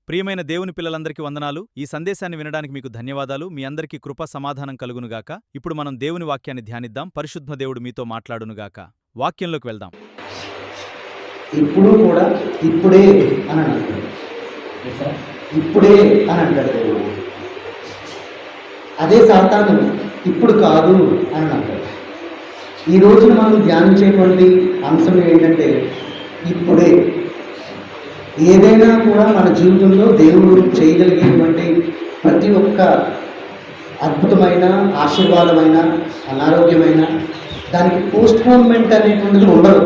ప్రియమైన దేవుని పిల్లలందరికీ వందనాలు. ఈ సందేశాన్ని వినడానికి మీకు ధన్యవాదాలు. మీ అందరికీ కృప సమాధానం కలుగునుగాక. ఇప్పుడు మనం దేవుని వాక్యాన్ని ధ్యానిద్దాం. పరిశుద్ధ దేవుడు మీతో మాట్లాడునుగాక. వాక్యంలోకి వెళ్దాం. ఇప్పుడు కూడా ఇప్పుడే అని అంటాడు. ఇప్పుడే అని అంటాడు దేవుడు. అదే సాతాను ఇప్పుడు కాదు అని అంటాడు. ఈ రోజున మనం ధ్యానించేటువంటి అంశం ఏంటంటే ఇప్పుడే. ఏదైనా కూడా మన జీవితంలో దేవుడు చేయగలిగేటువంటి ప్రతి ఒక్క అద్భుతమైన ఆశీర్వాదమైన అనారోగ్యమైన దానికి పోస్ట్పోన్మెంట్ అనేటువంటిది ఉండదు.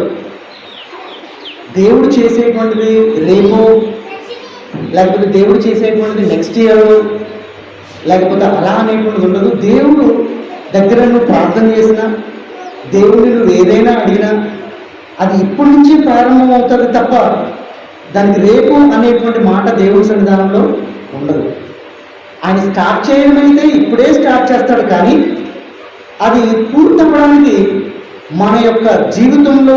దేవుడు చేసేటువంటిది రేపో, లేకపోతే దేవుడు చేసేటువంటిది నెక్స్ట్ ఇయర్, లేకపోతే అలా అనేటువంటిది ఉండదు. దేవుడు దగ్గర నువ్వు ప్రార్థన చేసినా, దేవుడిని నువ్వు ఏదైనా అడిగినా అది ఇప్పటి నుంచి ప్రారంభం అవుతుంది తప్ప దానికి రేపు అనేటువంటి మాట దేవుడి సన్నిధానంలో ఉండదు. ఆయన స్టార్ట్ చేయడం అయితే ఇప్పుడే స్టార్ట్ చేస్తాడు, కానీ అది పూర్తవ్వడానికి మన యొక్క జీవితంలో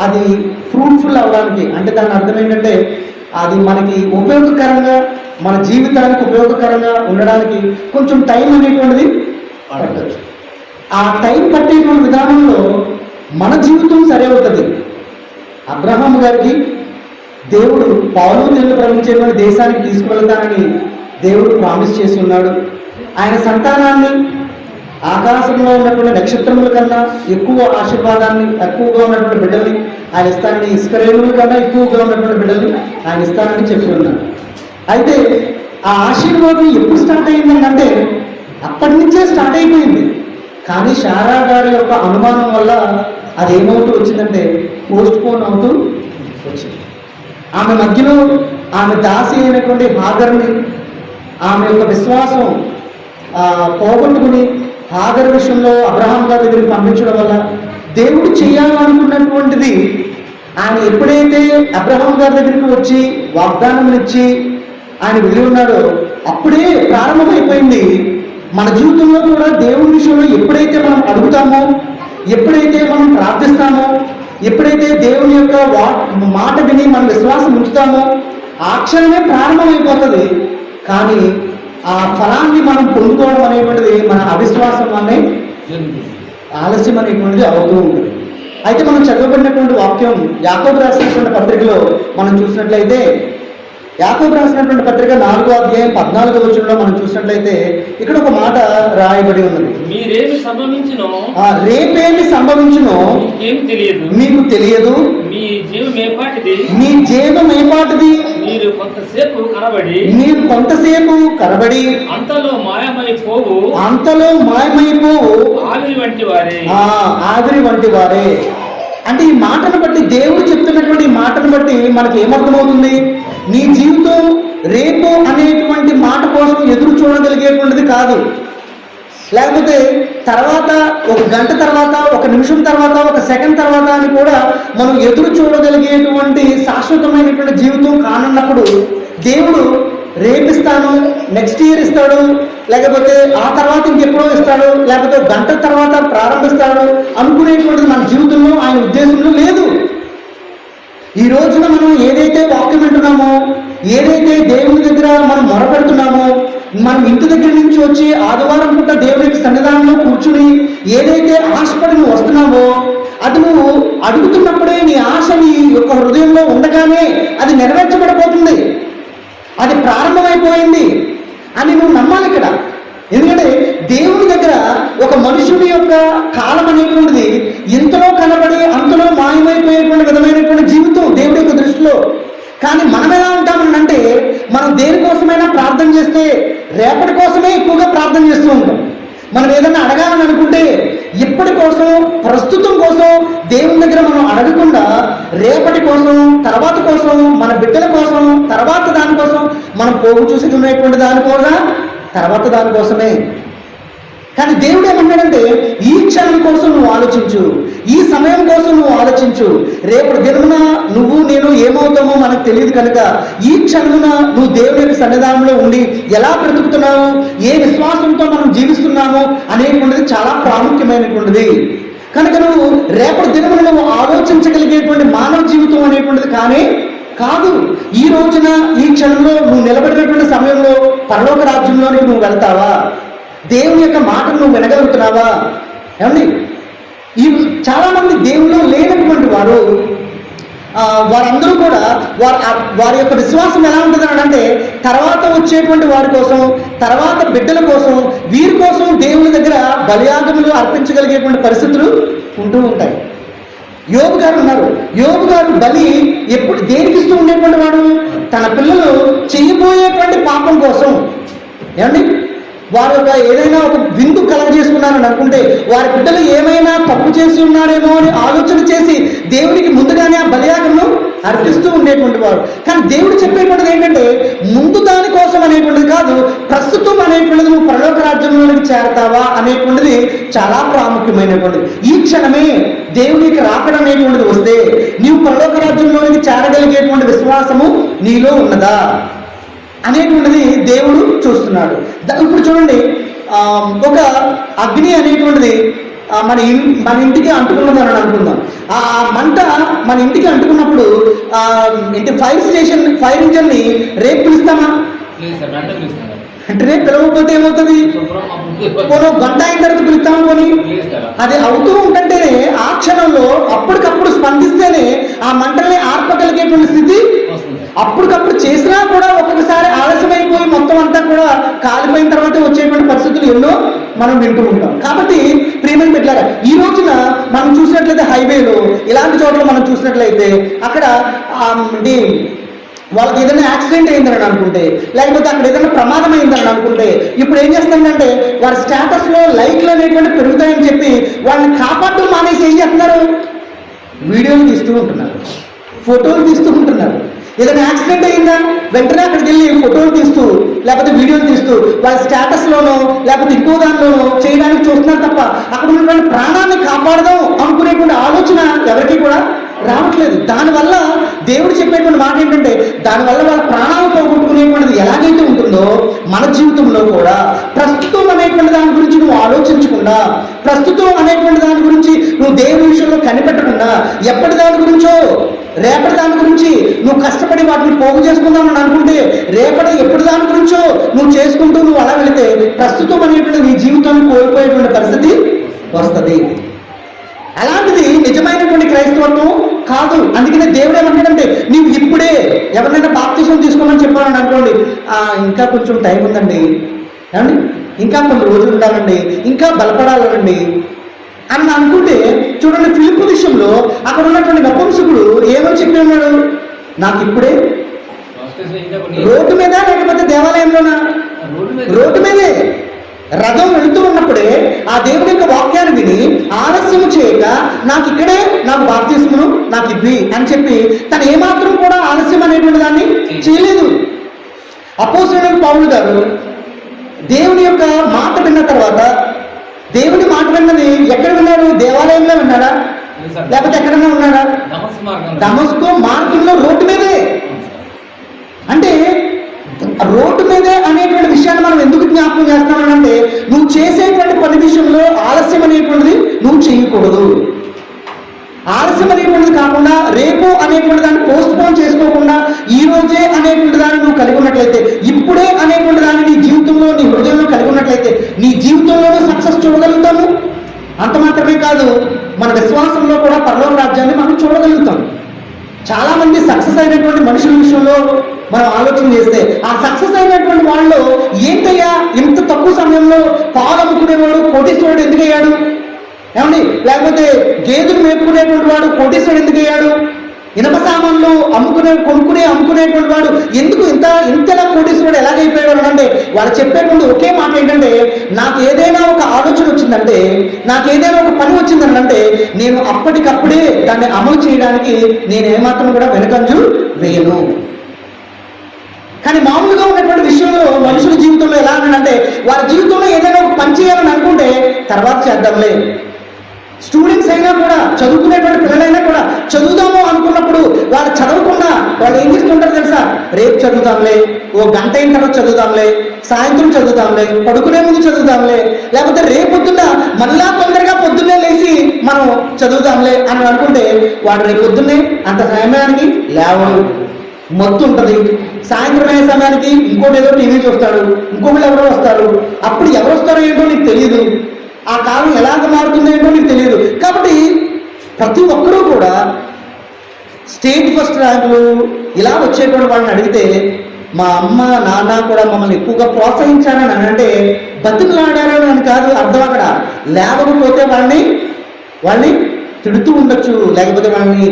అది ఫ్రూట్ఫుల్ అవ్వడానికి, అంటే దాని అర్థం ఏంటంటే అది మనకి ఉపయోగకరంగా, మన జీవితానికి ఉపయోగకరంగా ఉండడానికి కొంచెం టైం అనేటువంటిది పట్టచ్చు. ఆ టైం పట్టేటువంటి విధానంలో మన జీవితం సరే అవుతుంది. అబ్రహాం గారికి దేవుడు పాలు తేళ్లు ప్రవహించేటువంటి దేశానికి తీసుకువెళ్తానని దేవుడు ప్రామిస్ చేసి ఉన్నాడు. ఆయన సంతానాన్ని ఆకాశంలో ఉన్నటువంటి నక్షత్రముల కన్నా ఎక్కువ ఆశీర్వాదాన్ని, ఎక్కువగా ఉన్నటువంటి బిడ్డల్ని ఆయన ఇస్తానని, ఇస్కరేణుల కన్నా ఎక్కువగా ఉన్నటువంటి బిడ్డల్ని ఆయన ఇస్తానని చెప్పి ఉన్నాడు. అయితే ఆ ఆశీర్వాదం ఎప్పుడు స్టార్ట్ అయిందంటే అప్పటి నుంచే స్టార్ట్ అయిపోయింది. కానీ శారా గారి యొక్క అనుమానం వల్ల అది ఏమవుతూ వచ్చిందంటే పోస్ట్పోన్ అవుతూ వచ్చింది. ఆమె మధ్యలో ఆమె దాసి అయినటువంటి హాగర్ని, ఆమె యొక్క విశ్వాసం పోగొట్టుకుని హాగర్ విషయంలో అబ్రహాం గారి దగ్గరికి పంపించడం వల్ల దేవుడు చేయాలనుకున్నటువంటిది ఆయన ఎప్పుడైతే అబ్రహాం గారి దగ్గరికి వచ్చి వాగ్దానం ఇచ్చి ఆయన వెళ్ళి ఉన్నాడో అప్పుడే ప్రారంభమైపోయింది. మన జీవితంలో కూడా దేవుని విషయంలో ఎప్పుడైతే మనం అడుగుతామో, ఎప్పుడైతే మనం ప్రార్థిస్తామో, ఎప్పుడైతే దేవుని యొక్క మాట విని మనం విశ్వాసం ఉంచుతామో ఆ క్షణమే ప్రారంభమైపోతుంది. కానీ ఆ ఫలాన్ని మనం పొందుకోవడం అనేటువంటిది మన అవిశ్వాసం వల్లే ఆలస్యం అనేటువంటిది అవుతూ ఉంటుంది. అయితే మనం చదవబడినటువంటి వాక్యం యాకోబు రాసినటువంటి పత్రికలో మనం చూసినట్లయితే, యాకోబు రాసినటువంటి పత్రిక 4వ అధ్యాయం 14వ వచనంలో మనం చూసినట్లయితే ఇక్కడ ఒక మాట రాయబడి ఉన్నది. రేపేమి సంభవించునో మీకు తెలియదు. మీ జీవం ఏపాటిది. మీరు కొంతసేపు కనబడి అంతలో మాయమైపోవు ఆవిరి వంటి వారే. అంటే ఈ మాటను బట్టి, దేవుడు చెప్తున్నటువంటి ఈ మాటను బట్టి మనకి ఏమర్థమవుతుంది? నీ జీవితం రేపు అనేటువంటి మాట కోసం ఎదురు చూడగలిగేటువంటిది కాదు. లేకపోతే తర్వాత, ఒక గంట తర్వాత, ఒక నిమిషం తర్వాత, ఒక సెకండ్ తర్వాత అని కూడా మనం ఎదురు చూడగలిగేటువంటి శాశ్వతమైనటువంటి జీవితం కానున్నప్పుడు దేవుడు రేపిస్తాను, నెక్స్ట్ ఇయర్ ఇస్తాడు, లేకపోతే ఆ తర్వాత ఇంకెప్పుడో ఇస్తాడు, లేకపోతే గంట తర్వాత ప్రారంభిస్తాడు అనుకునేటువంటిది మన జీవితంలో ఆయన ఉద్దేశంలో లేదు. ఈ రోజున మనం ఏదైతే వాక్యం వింటున్నామో, ఏదైతే దేవుని దగ్గర మనం మొరపెడుతున్నామో, మనం ఇంటి దగ్గర నుంచి వచ్చి ఆదివారం పూట దేవునికి సన్నిధానంలో కూర్చుని ఏదైతే ఆశపడి నువ్వు వస్తున్నావో అది నువ్వు అడుగుతున్నప్పుడే నీ ఆశ నీ యొక్క హృదయంలో ఉండగానే అది నెరవేర్చబడిపోతుంది. అది ప్రారంభమైపోయింది అని నువ్వు నమ్మాలి ఇక్కడ. ఎందుకంటే దేవుని దగ్గర ఒక మనుషుడి యొక్క కాలం అనేటువంటిది ఇంతలో కనబడి అంతలో మాయమైపోయేటువంటి విధమైనటువంటి జీవితం దేవుడి యొక్క దృష్టిలో. కానీ మనం ఎలా ఉంటామనంటే, మనం దేనికోసమైనా ప్రార్థన చేస్తే రేపటి కోసమే ఎక్కువగా ప్రార్థన చేస్తూ ఉంటాం. మనం ఏదైనా అడగాలని అనుకుంటే ఇప్పటి కోసం, ప్రస్తుతం కోసం దేవుని దగ్గర మనం అడగకుండా రేపటి కోసం, తర్వాత కోసం, మన బిడ్డల కోసం, తర్వాత దానికోసం మనం పోగు చూసుకునేటువంటి దానికోసం, తర్వాత దానికోసమే. కానీ దేవుడు ఏమన్నాడంటే ఈ క్షణం కోసం నువ్వు ఆలోచించు, ఈ సమయం కోసం నువ్వు ఆలోచించు. రేపటి దినమున నువ్వు నేను ఏమవుతామో మనకు తెలియదు కనుక ఈ క్షణమున నువ్వు దేవుని సన్నిధానంలో ఉండి ఎలా బ్రతుకుతున్నావు, ఏ విశ్వాసంతో మనం జీవిస్తున్నామో అనేటువంటిది చాలా ప్రాముఖ్యమైనటువంటిది. కనుక నువ్వు రేపటి దినమున నువ్వు ఆలోచించగలిగేటువంటి మానవ జీవితం అనేటువంటిది కానీ కాదు. ఈ రోజున ఈ క్షణంలో నువ్వు నిలబడినటువంటి సమయంలో పరలోక రాజ్యంలోనికి నువ్వు వెళ్తావా? దేవుని యొక్క మాటను నువ్వు వినగలుగుతున్నావా? ఏమండి, ఈ చాలామంది దేవుళ్ళు లేనటువంటి వారు వారందరూ కూడా వారి యొక్క విశ్వాసం ఎలా ఉంటుంది అని అంటే తర్వాత వచ్చేటువంటి వారి కోసం, తర్వాత బిడ్డల కోసం, వీరి కోసం దేవుని దగ్గర బలియాగములు అర్పించగలిగేటువంటి పరిస్థితులు ఉంటూ ఉంటాయి. యోబు గారు ఉన్నారు. యోబు గారు బలి ఎప్పుడు దేనికి ఇస్తూ ఉండేటువంటి వాడు? తన పిల్లలు చేయబోయేటువంటి పాపం కోసం. ఏమండి, వారు ఒక ఏదైనా ఒక విందు కలగజేసుకున్నారని అనుకుంటే వారి బిడ్డలు ఏమైనా తప్పు చేసి ఉన్నారేమో అని ఆలోచన చేసి దేవునికి ముందుగానే ఆ బలియాగంను అర్పిస్తూ ఉండేటువంటి వారు. కానీ దేవుడు చెప్పేటువంటిది ఏంటంటే ముందు దానికోసం అనేటువంటిది కాదు, ప్రస్తుతం అనేటువంటిది నువ్వు పరలోక రాజ్యంలోనికి చేరతావా అనేటువంటిది చాలా ప్రాముఖ్యమైనటువంటిది. ఈ క్షణమే దేవునికి రాకడం అనేటువంటిది వస్తే నీవు పరలోక రాజ్యంలోనికి చేరగలిగేటువంటి విశ్వాసము నీలో ఉన్నదా అనేటువంటిది దేవుడు చూస్తున్నాడు. ఇప్పుడు చూడండి, ఒక అగ్ని అనేటువంటిది మన ఇంటికి అంటుకున్నది అని అనుకుందాం. ఆ మంట మన ఇంటికి అంటుకున్నప్పుడు ఫైర్ ఇంజన్ని రేపు పిలుస్తామా? అంటే రేపు పిలవకపోతే ఏమవుతుంది? పోను గంట అయిన తర్వాత పిలుస్తాము కొని అది అవుతూ ఉంటుంటేనే ఆ క్షణంలో అప్పటికప్పుడు స్పందిస్తేనే ఆ మంటల్ని ఆర్పగలిగేటువంటి స్థితి అప్పటికప్పుడు చేసినా కూడా ఒక్కొక్కసారి ఆలస్యమైపోయి మొత్తం అంతా కూడా కాలిపోయిన తర్వాత వచ్చేటువంటి పరిస్థితులు ఎన్నో మనం వింటూ ఉంటాం. కాబట్టి ప్రియమైన బిడ్డలారా, ఈ రోజున మనం చూసినట్లయితే హైవేలో ఇలాంటి చోట్ల మనం చూసినట్లయితే అక్కడ వాళ్ళకి ఏదైనా యాక్సిడెంట్ అయిందని అనుకుంటే, లేకపోతే అక్కడ ఏదైనా ప్రమాదం అయిందని అనుకుంటే ఇప్పుడు ఏం చేస్తుందంటే వారి స్టేటస్లో లైక్లు అనేటువంటి పెరుగుతాయని చెప్పి వాళ్ళని కాపాడటం మానేసి ఏం చేస్తున్నారు? వీడియోలు తీస్తూ ఉంటున్నారు, ఫోటోలు తీస్తూ ఉంటున్నారు. ఏదైనా యాక్సిడెంట్ అయిందా వెంటనే అక్కడికి వెళ్ళి ఫోటోలు తీస్తూ లేకపోతే వీడియోలు తీస్తూ వాళ్ళ స్టేటస్లోనో లేకపోతే ఇంకో దానిలోనో చేయడానికి చూస్తున్నారు తప్ప అక్కడ ఉన్నటువంటి ప్రాణాన్ని కాపాడదాం అనుకునేటువంటి ఆలోచన ఎవరికి కూడా రావట్లేదు. దానివల్ల దేవుడు చెప్పేటువంటి మాట ఏంటంటే దానివల్ల వాళ్ళ ప్రాణాలు పోగొట్టుకునేటువంటిది ఎలాగైతే ఉంటుందో మన జీవితంలో కూడా ప్రస్తుతం అనేటువంటి దాని గురించి నువ్వు ఆలోచించకుండా, ప్రస్తుతం అనేటువంటి దాని గురించి నువ్వు దేవుని విషయంలో కనిపెట్టకుండా, ఎప్పటి దాని గురించో రేపటి దాని గురించి నువ్వు కష్టపడి వాటిని పోగు చేసుకుందామని అనుకుంటే ఎప్పటి దాని గురించో నువ్వు చేసుకుంటూ నువ్వు అలా వెళితే ప్రస్తుతం అనేటువంటి నీ జీవితాన్ని కోల్పోయేటువంటి పరిస్థితి వస్తుంది. అలాంటిది నిజమైనటువంటి క్రైస్తవత్వం కాదు. అందుకనే దేవుడు ఏమంటాడంటే నీవు ఇప్పుడే ఎవరినైనా బాప్తిసం తీసుకోమని చెప్పాలని అనుకోండి, ఇంకా కొంచెం టైం ఉందండి, ఏమండి ఇంకా కొన్ని రోజులు ఉండాలండి, ఇంకా బలపడాలండి అని అనుకుంటే చూడండి, ఫిలిప్పు విషయంలో అక్కడ ఉన్నటువంటి నపుంసకుడు ఏమని చెప్పి ఉన్నాడు? నాకు ఇప్పుడే రోడ్డు మీద లేకపోతే దేవాలయంలోనా? రోడ్డు మీదే రథం వెళుతూ ఉన్నప్పుడే ఆ దేవుడి యొక్క వాక్యాన్ని విని ఆలస్యము చేయక నాకు బాప్తిస్మను నాకు ఇవ్వి అని చెప్పి తను ఏమాత్రం కూడా ఆలస్యం అనేటువంటి దాన్ని చేయలేదు. అపోస్తలుడైన పౌలు గారు దేవుని యొక్క మాట విన్న తర్వాత, దేవుని మాట విన్నది ఎక్కడ విన్నాడు? దేవాలయంలో విన్నాడా లేకపోతే ఎక్కడన్నా ఉన్నాడా? దమస్కు మార్గంలో రోడ్డు మీదే. అంటే రోడ్డు మీదే అనేటువంటి విషయాన్ని మనం ఎందుకు జ్ఞాపకం చేస్తామనంటే నువ్వు చేసేటువంటి పని విషయంలో ఆలస్యం అనేటువంటిది నువ్వు చేయకూడదు. ఆలస్యం అనేటువంటిది కాకుండా రేపు అనేటువంటి దాన్ని పోస్ట్ పోన్ చేసుకోకుండా ఈ రోజే అనేటువంటి దాన్ని నువ్వు కలిగి ఉన్నట్లయితే, ఇప్పుడే అనేటువంటి దాన్ని నీ జీవితంలో నీ హృదయంలో కలిగి ఉన్నట్లయితే నీ జీవితంలోనూ సక్సెస్ చూడగలుగుతాము. అంత మాత్రమే కాదు, మన విశ్వాసంలో కూడా పరలోక రాజ్యాన్ని మనం చూడగలుగుతాం. చాలా మంది సక్సెస్ అయినటువంటి మనుషుల విషయంలో మనం ఆలోచన చేస్తే ఆ సక్సెస్ అయినటువంటి వాళ్ళు ఏంటయ్యా ఇంత తక్కువ సమయంలో పాలు అమ్ముకునేవాడు కోటీశ్వరుడు ఎందుకు అయ్యాడు? ఏమండి, లేకపోతే గేదెలు మేపుకునేటువంటి వాడు కోటీశ్వరుడు ఎందుకు అయ్యాడు? ఇనప సామాన్లు అమ్ముకునేటువంటి వాడు ఎందుకు ఇంతలా కోటీశ్వరుడు ఎలాగైపోయాడు అంటే వాళ్ళు చెప్పేటువంటి ఒకే మాట ఏంటంటే నాకు ఏదైనా ఒక ఆలోచన వచ్చిందంటే, నాకు ఏదైనా ఒక పని వచ్చిందంటే నేను అప్పటికప్పుడే దాన్ని అమలు చేయడానికి నేను ఏమాత్రం కూడా వెనుకంజు వేయను. కానీ మామూలుగా ఉన్నటువంటి విషయంలో మనుషుల జీవితంలో ఎలా అంటే వారి జీవితంలో ఏదైనా ఒక పని చేయాలని అనుకుంటే తర్వాత చేద్దాంలే. స్టూడెంట్స్ అయినా కూడా, చదువుకునేటువంటి పిల్లలైనా కూడా చదువుదాము అనుకున్నప్పుడు వాళ్ళు చదవకుండా వాళ్ళు ఏం చేస్తుంటారు తెలుసా? రేపు చదువుదాంలే, ఓ గంట అయిన తర్వాత చదువుదాంలే, సాయంత్రం చదువుదాంలే, పడుకునే ముందు చదువుదాంలే, లేకపోతే రేపు పొద్దున్న మళ్ళా తొందరగా పొద్దున్నే లేచి మనం చదువుతాంలే అని అనుకుంటే వాడు రేపు పొద్దున్నే అంత సమయానికి లేవడు, మొత్తం ఉంటుంది. సాయంత్రం అయ్యే సమయానికి ఇంకోటి ఏదో టీవీ చూస్తాడు, ఇంకొకళ్ళు ఎవరో వస్తారు. అప్పుడు ఎవరు వస్తారో ఏంటో నీకు తెలియదు, ఆ కాలం ఎలాగ మారుతుందో ఏంటో నీకు తెలియదు. కాబట్టి ప్రతి ఒక్కరూ కూడా స్టేట్ ఫస్ట్ ర్యాంకులు ఇలా వచ్చేటువంటి వాళ్ళని అడిగితే, మా అమ్మ నాన్న కూడా మమ్మల్ని ఎక్కువగా ప్రోత్సహించారని అంటే బతుకులాడారని అని కాదు అర్థం. అక్కడ లేకపోతే వాళ్ళని తిడుతూ ఉండొచ్చు, లేకపోతే వాళ్ళని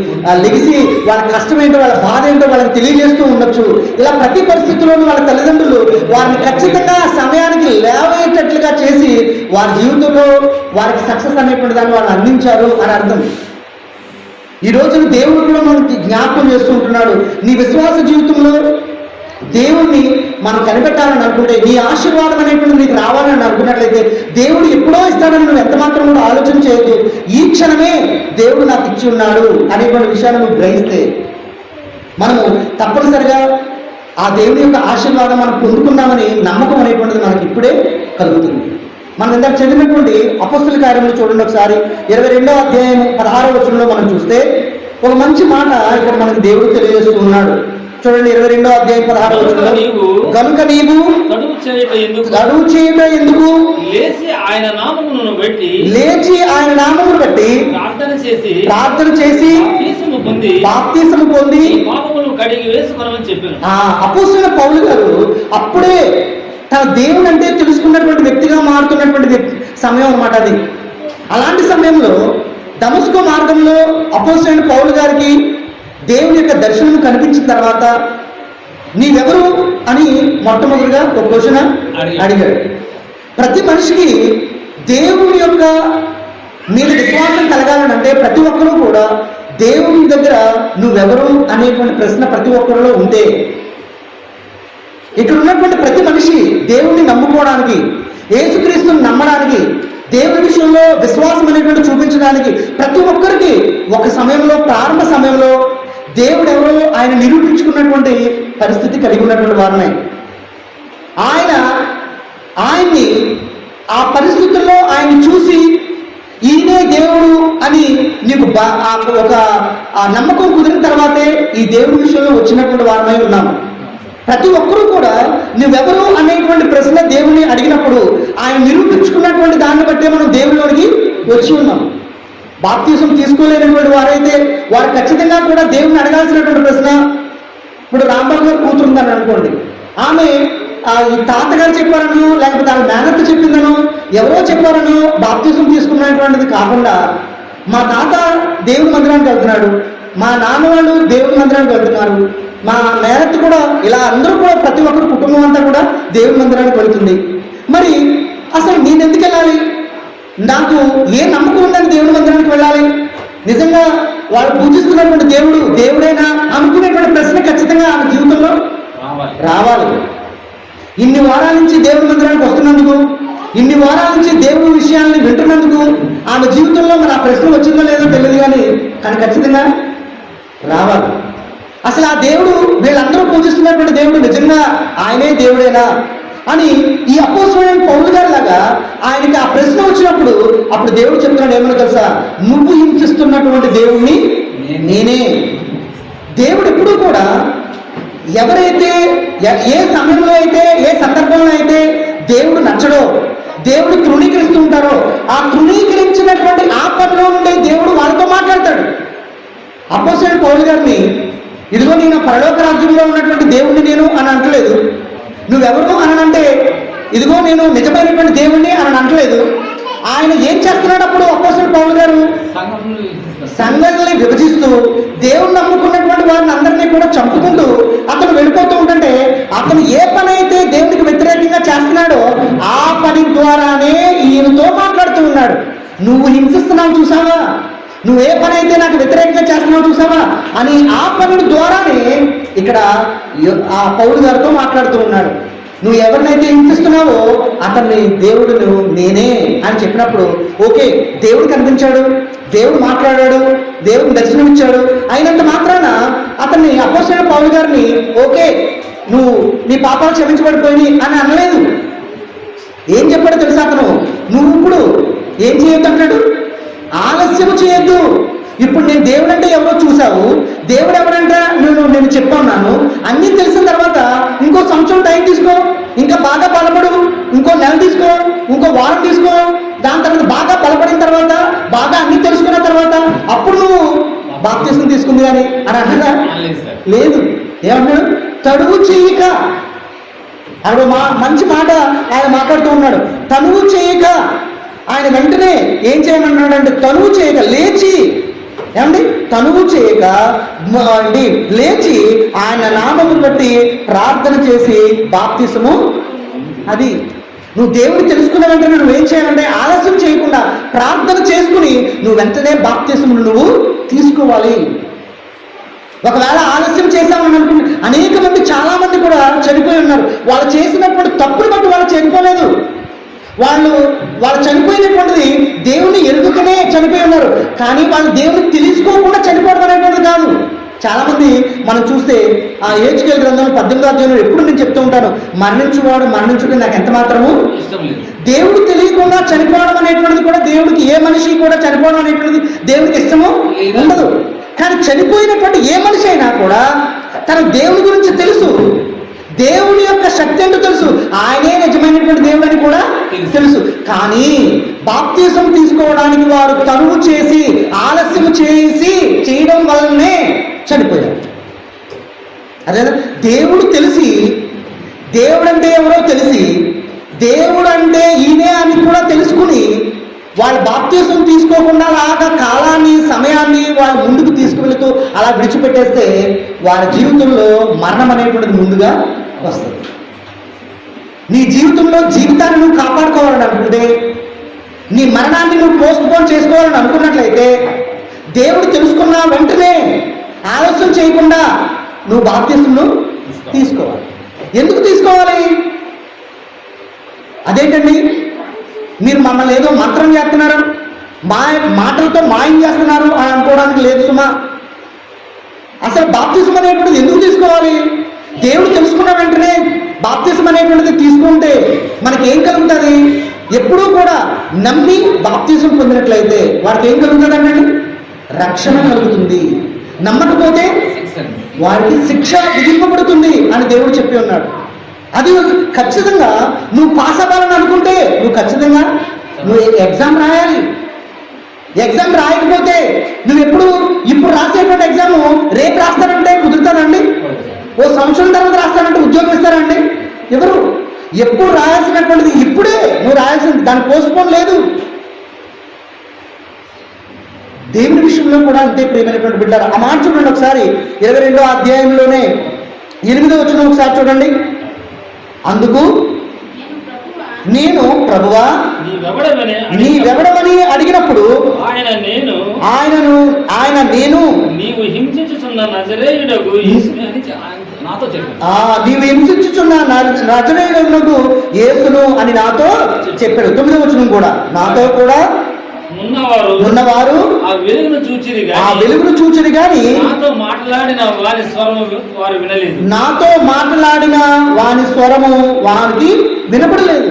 లెగిసి వాళ్ళ కష్టం ఏంటో వాళ్ళ బాధ ఏంటో వాళ్ళకి తెలియజేస్తూ ఉండొచ్చు. ఇలా ప్రతి పరిస్థితుల్లోనూ వాళ్ళ తల్లిదండ్రులు వారిని ఖచ్చితంగా సమయానికి లేవేటట్లుగా చేసి వారి జీవితంలో వారికి సక్సెస్ అనేటువంటి దాన్ని వాళ్ళు అందించారు అని అర్థం. ఈ రోజున దేవుడు కూడా మనకి జ్ఞాపకం చేస్తూ ఉంటున్నాడు. నీ విశ్వాస జీవితంలో దేవుణ్ణి మనం కనిపెట్టాలని అనుకుంటే, నీ ఆశీర్వాదం అనేటువంటి నీకు రావాలని అనుకున్నట్లయితే దేవుడు ఎప్పుడో ఇస్తాడని నువ్వు ఎంత మాత్రం కూడా ఆలోచన చేయొద్దు. ఈ క్షణమే దేవుడు నాకు ఇచ్చి ఉన్నాడు అనేటువంటి విషయాన్ని నువ్వు గ్రహిస్తే మనము తప్పనిసరిగా ఆ దేవుని యొక్క ఆశీర్వాదం మనం పొందుకున్నామని నమ్మకం అనేటువంటిది మనకి ఇప్పుడే కలుగుతుంది. మనం ఇందాక చదివినటువంటి అపొస్తలుల కార్యములు చూడండి ఒకసారి. 22వ అధ్యాయం 16వ వచనంలో మనం చూస్తే ఒక మంచి మాట ఇక్కడ మనకి దేవుడు తెలియజేస్తూ ఉన్నాడు. చూడండి 22వ అధ్యాయం 16వ వచనంలో, కనుక నీవు గడువు చేయుట ఎందుకు, లేచి ఆయన నామమును బట్టి ప్రార్థన చేసి బాప్తిసము పొంది అపొస్తలుడైన పౌలు గారు అప్పుడే తన దేవుని అంటే తెలుసుకున్నటువంటి వ్యక్తిగా మారుతున్నటువంటి సమయం అన్నమాట అది. అలాంటి సమయంలో దమస్కో మార్గంలో అపొస్తలుడైన పౌలు గారికి దేవుని యొక్క దర్శనం కనిపించిన తర్వాత నీవెవరు అని మొట్టమొదటిగా ఒక క్వశ్చన్ అడిగాడు. ప్రతి మనిషికి దేవుని యొక్క మీద విశ్వాసం కలగాలని అంటే ప్రతి ఒక్కరూ కూడా దేవుని దగ్గర నువ్వెవరు అనేటువంటి ప్రశ్న ప్రతి ఒక్కరిలో ఉంటే, ఇక్కడ ఉన్నటువంటి ప్రతి మనిషి దేవుణ్ణి నమ్ముకోవడానికి, యేసుక్రీస్తుని నమ్మడానికి, దేవుని విషయంలో విశ్వాసం అనేటువంటి చూపించడానికి ప్రతి ఒక్కరికి ఒక సమయంలో, ప్రారంభ సమయంలో దేవుడు ఎవరో ఆయన నిరూపించుకున్నటువంటి పరిస్థితి కలిగి ఉన్నటువంటి వారిని, ఆయన్ని ఆ పరిస్థితుల్లో ఆయన్ని చూసి ఈయనే దేవుడు అని నీకు ఒక నమ్మకం కుదిరిన తర్వాతే ఈ దేవుడి విషయంలో వచ్చినటువంటి వారమై ఉన్నాము. ప్రతి ఒక్కరూ కూడా నువ్వెవరు అనేటువంటి ప్రశ్న దేవుని అడిగినప్పుడు ఆయన నిరూపించుకున్నటువంటి దాన్ని బట్టే మనం దేవుడిలోనికి వచ్చి ఉన్నాం. బాప్తిసం తీసుకోలేనటువంటి వారైతే వారు ఖచ్చితంగా కూడా దేవుని అడగాల్సినటువంటి ప్రశ్న, ఇప్పుడు రాంబాబు గారు కూతురుందని అనుకోండి, ఆమె ఈ తాతగారు చెప్పారనో లేకపోతే ఆమె మేనత్త చెప్పిందనో ఎవరో చెప్పారనో బాప్తిసం తీసుకున్నటువంటిది కాకుండా, మా తాత దేవుని మందిరానికి వెళ్తున్నాడు, మా నాన్న వాళ్ళు దేవుని మందిరానికి వెళ్తున్నారు, మా మేనత్త కూడా, ఇలా అందరూ కూడా ప్రతి ఒక్కరు కుటుంబం అంతా కూడా దేవుని మందిరానికి వెళుతుంది. మరి అసలు నేను ఎందుకు వెళ్ళాలి, నాకు ఏ నమ్మకం ఉందని దేవుని మందిరానికి వెళ్ళాలి, నిజంగా వాళ్ళు పూజిస్తున్నటువంటి దేవుడైనా అనుకునేటువంటి ప్రశ్న ఖచ్చితంగా ఆమె జీవితంలో రావాలి. ఇన్ని వారాల నుంచి దేవుని మందిరానికి వస్తున్నందుకు, ఇన్ని వారాల నుంచి దేవుని విషయాన్ని వింటున్నందుకు ఆమె జీవితంలో మరి ఆ ప్రశ్న వచ్చిందో లేదో తెలియదు, కానీ ఖచ్చితంగా రావాలి. అసలు ఆ దేవుడు, వీళ్ళందరూ పూజిస్తున్నటువంటి దేవుడు నిజంగా ఆయనే దేవుడేనా అని ఈ అపొస్తలుడైన పౌలు గారి లాగా ఆయనకి ఆ ప్రశ్న వచ్చినప్పుడు అప్పుడు దేవుడు చెప్తున్నాడు ఏమన్నా తెలుసా, నువ్వు హింసిస్తున్నటువంటి దేవుణ్ణి నేనే. దేవుడు ఎప్పుడూ కూడా ఎవరైతే ఏ సమయంలో అయితే ఏ సందర్భంలో అయితే దేవుడు నచ్చడో, దేవుడు తృణీకరిస్తూ ఉంటారో, ఆ తృణీకరించినటువంటి ఆ పనిలో నుండి దేవుడు వాళ్ళతో మాట్లాడతాడు. అపొస్తలుడైన పౌలు గారిని ఇదిగో నేను పరలోక రాజ్యంలో ఉన్నటువంటి దేవుణ్ణి నేను అని అంటలేదు, నువ్వెవరు అని అంటే ఇదిగో నేను నిజమైనటువంటి దేవుణ్ణి అని అంటలేదు. ఆయన ఏం చేస్తున్నాడు అప్పుడు అపొస్తలుడైన పౌలు గారు? సంఘాలని విభజిస్తూ దేవుణ్ణి నమ్ముకున్నటువంటి వారిని అందరినీ కూడా చంపుకుంటూ అతను వెళ్ళిపోతూ ఉంటుంటే, అతను ఏ పని అయితే దేవునికి వ్యతిరేకంగా చేస్తున్నాడో ఆ పని ద్వారానే ఈయనతో మాట్లాడుతూ ఉన్నాడు. నువ్వు హింసిస్తున్నావు చూసావా, నువ్వు ఏ పని అయితే నాకు వ్యతిరేకంగా చేస్తున్నావు చూసావా అని ఆ పని ద్వారానే ఇక్కడ ఆ పౌలు గారితో మాట్లాడుతూ ఉన్నాడు. నువ్వు ఎవరినైతే హింసిస్తున్నావో అతన్ని దేవుడు నేనే అని చెప్పినప్పుడు ఓకే, దేవుడు కనిపించాడు, దేవుడు మాట్లాడాడు, దేవుడు దర్శనం ఇచ్చాడు, అయినంత మాత్రాన అతన్ని అపొస్తలుడైన పౌలు గారిని ఓకే నువ్వు నీ పాపాలు క్షమించబడిపోయి అని అనలేదు. ఏం చెప్పాడో తెలుసా అతను? నువ్వు ఇప్పుడు ఏం చేయొద్దు అంటాడు, ఆలస్యం చేయొద్దు. ఇప్పుడు నేను దేవుడు అంటే ఎవరో చూసావు, దేవుడు ఎవరంట నేను చెప్పన్నాను, అన్నీ తెలిసిన తర్వాత ఇంకో సంవత్సరం టైం తీసుకో, ఇంకా బాగా బలపడు, ఇంకో నెల తీసుకో, ఇంకో వారం తీసుకో, దాని తర్వాత బాగా బలపడిన తర్వాత, బాగా అన్ని తెలుసుకున్న తర్వాత అప్పుడు నువ్వు బాప్తిసం తీసుకుంది కానీ అని అంటున్నా లేదు. ఏమన్నాడు? తడువు చేయక. అక్కడ మంచి మాట ఆయన మాట్లాడుతూ ఉన్నాడు. తనువు చేయక. ఆయన వెంటనే ఏం చేయమన్నాడు అంటే తనువు చేయక, లేచి, ఏమండి, తనువు చేయక లేచి ఆయన నామము బట్టి ప్రార్థన చేసి బాప్తిసము. అది నువ్వు దేవుడిని తెలుసుకున్న వెంటనే నువ్వేం చేయాలంటే ఆలస్యం చేయకుండా ప్రార్థన చేసుకుని నువ్వు వెంటనే బాప్తిసమును నువ్వు తీసుకోవాలి. ఒకవేళ ఆలస్యం చేశామని అనుకుంటే అనేక మంది, చాలా మంది కూడా చనిపోయి ఉన్నారు. వాళ్ళు చేసినటువంటి తప్పులు బట్టి వాళ్ళు చనిపోలేదు. వాళ్ళు చనిపోయినటువంటిది దేవుని ఎరుగుతూనే చనిపోయి ఉన్నారు, కానీ వాళ్ళు దేవుని తెలుసుకోకుండా చనిపోవడం అనేటువంటిది కాదు. చాలా మంది మనం చూస్తే ఆ హెచ్కేల్ గ్రంథంలో 18వ అధ్యాయంలో ఎప్పుడు నేను చెప్తూ ఉంటాను, మరణించువాడు మరణించుకుని నాకు ఎంత మాత్రము దేవుడు తెలియకుండా చనిపోవడం అనేటువంటిది కూడా దేవుడికి, ఏ మనిషి కూడా చనిపోవడం అనేటువంటిది దేవుడికి ఇష్టము ఉండదు. కానీ చనిపోయినటువంటి ఏ మనిషి అయినా కూడా తన దేవుని గురించి తెలుసు, దేవుని యొక్క శక్తి ఏంటో తెలుసు, ఆయనే నిజమైనటువంటి దేవుడు అని కూడా తెలుసు. కానీ బాప్తిసం తీసుకోవడానికి వారు తనువు చేసి ఆలస్యం చేయడం వల్లనే చనిపోయారు. అదే దేవుడు తెలిసి, దేవుడు అంటే ఎవరో తెలిసి, దేవుడు అంటే ఈయనే అని కూడా తెలుసుకుని వాళ్ళు బాప్తిసం తీసుకోకుండా అలాగా కాలాన్ని, సమయాన్ని వాళ్ళు ముందుకు తీసుకువెళుతూ అలా విడిచిపెట్టేస్తే వారి జీవితంలో మరణం అనేటువంటిది ముందుగా వస్తుంది. నీ జీవితంలో జీవితాన్ని నువ్వు కాపాడుకోవాలని అనుకుంటే, నీ మరణాన్ని నువ్వు పోస్ట్ పోన్ చేసుకోవాలని అనుకున్నట్లయితే, దేవుడు తెలుసుకున్న వెంటనే ఆలస్యం చేయకుండా నువ్వు బాప్తిసంను తీసుకోవాలి. ఎందుకు తీసుకోవాలి? అదేంటండి, మీరు మమ్మల్ని ఏదో మంత్రం చేస్తున్నారు, మాటలతో మాయం చేస్తున్నారు అని అనుకోవడానికి లేదు సుమా. అసలు బాప్తిసం అనేటువంటిది ఎందుకు తీసుకోవాలి? దేవుడు తెలుసుకున్న వెంటనే బాప్తిసం అనేటువంటిది తీసుకుంటే మనకి ఏం కలుగుతుంది? ఎప్పుడూ కూడా నమ్మి బాప్తిసం పొందినట్లయితే వారికి ఏం కలుగుతుంది అంటే రక్షణ కలుగుతుంది. నమ్మకపోతే వారికి శిక్ష విధింపబడుతుంది అని దేవుడు చెప్పి ఉన్నాడు. అది ఖచ్చితంగా నువ్వు పాస్ అవ్వాలని అనుకుంటే నువ్వు ఖచ్చితంగా ఎగ్జామ్ రాయాలి. ఎగ్జామ్ రాయకపోతే నువ్వు ఇప్పుడు రాసేటువంటి ఎగ్జామ్ రేపు రాస్తానంటే కుదురుతానండి? ఓ సంవత్సరం తర్వాత రాస్తానంటే ఉద్యోగం ఇస్తారండి? ఎవరు? ఎప్పుడు రాయాల్సినటువంటిది ఇప్పుడే నువ్వు రాయాల్సింది, దాని పోస్ట్ పోన్ లేదు. దేవుని విషయంలో కూడా అంతే ప్రియమైనటువంటి బిడ్డారు. ఆ మాట చూడండి ఒకసారి, 22వ అధ్యాయంలోనే 8వ వచనం ఒకసారి చూడండి. అందుకు నేను ప్రభువా నీవెవడమని అడిగినప్పుడు ఆయన నేను నీవు హింసించుచున్న నజరేయుడగు యేసును అని నాతో చెప్పాడు. 9వ వచనం కూడా, నాతో కూడా ఉన్నవారు ఆ వెలుగును చూచిరి గాని నాతో మాట్లాడిన వాని స్వరము వారికి వినపడలేదు.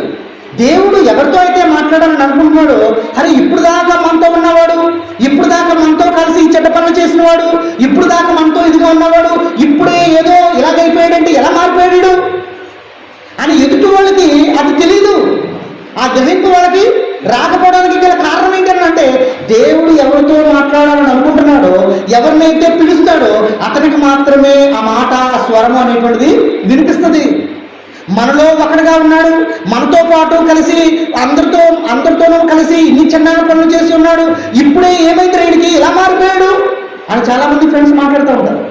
దేవుడు ఎవరితో అయితే మాట్లాడాలని అనుకుంటున్నాడో, అరే ఇప్పుడు దాకా మనతో ఉన్నవాడు, ఇప్పుడు దాకా మనతో కలిసి చెడ్డ పనులు చేసినవాడు, ఇప్పుడు దాకా మనతో ఇదిగా ఉన్నవాడు ఇప్పుడే ఏదో ఇలాగైపోయాడంటే ఎలా మారిపోయాడు అని ఎదుటి వాళ్ళకి అది తెలీదు. ఆ గ్రహింపు వాళ్ళకి రాకపోవడానికి గల కారణం ఏంటంటే దేవుడు ఎవరితో మాట్లాడాలని అనుకుంటున్నాడో, ఎవరినైతే పిలుస్తాడో అతనికి మాత్రమే ఆ మాట, ఆ స్వరం అనేటువంటిది వినిపిస్తుంది. మనలో ఒకటిగా ఉన్నాడు, మనతో పాటు కలిసి అందరితోనూ కలిసి ఇన్ని చిన్న పనులు చేసి ఉన్నాడు, ఇప్పుడే ఏమైంది రైడికి ఇలా మారిపోయాడు అని చాలా మంది ఫ్రెండ్స్ మాట్లాడుతూ ఉంటారు.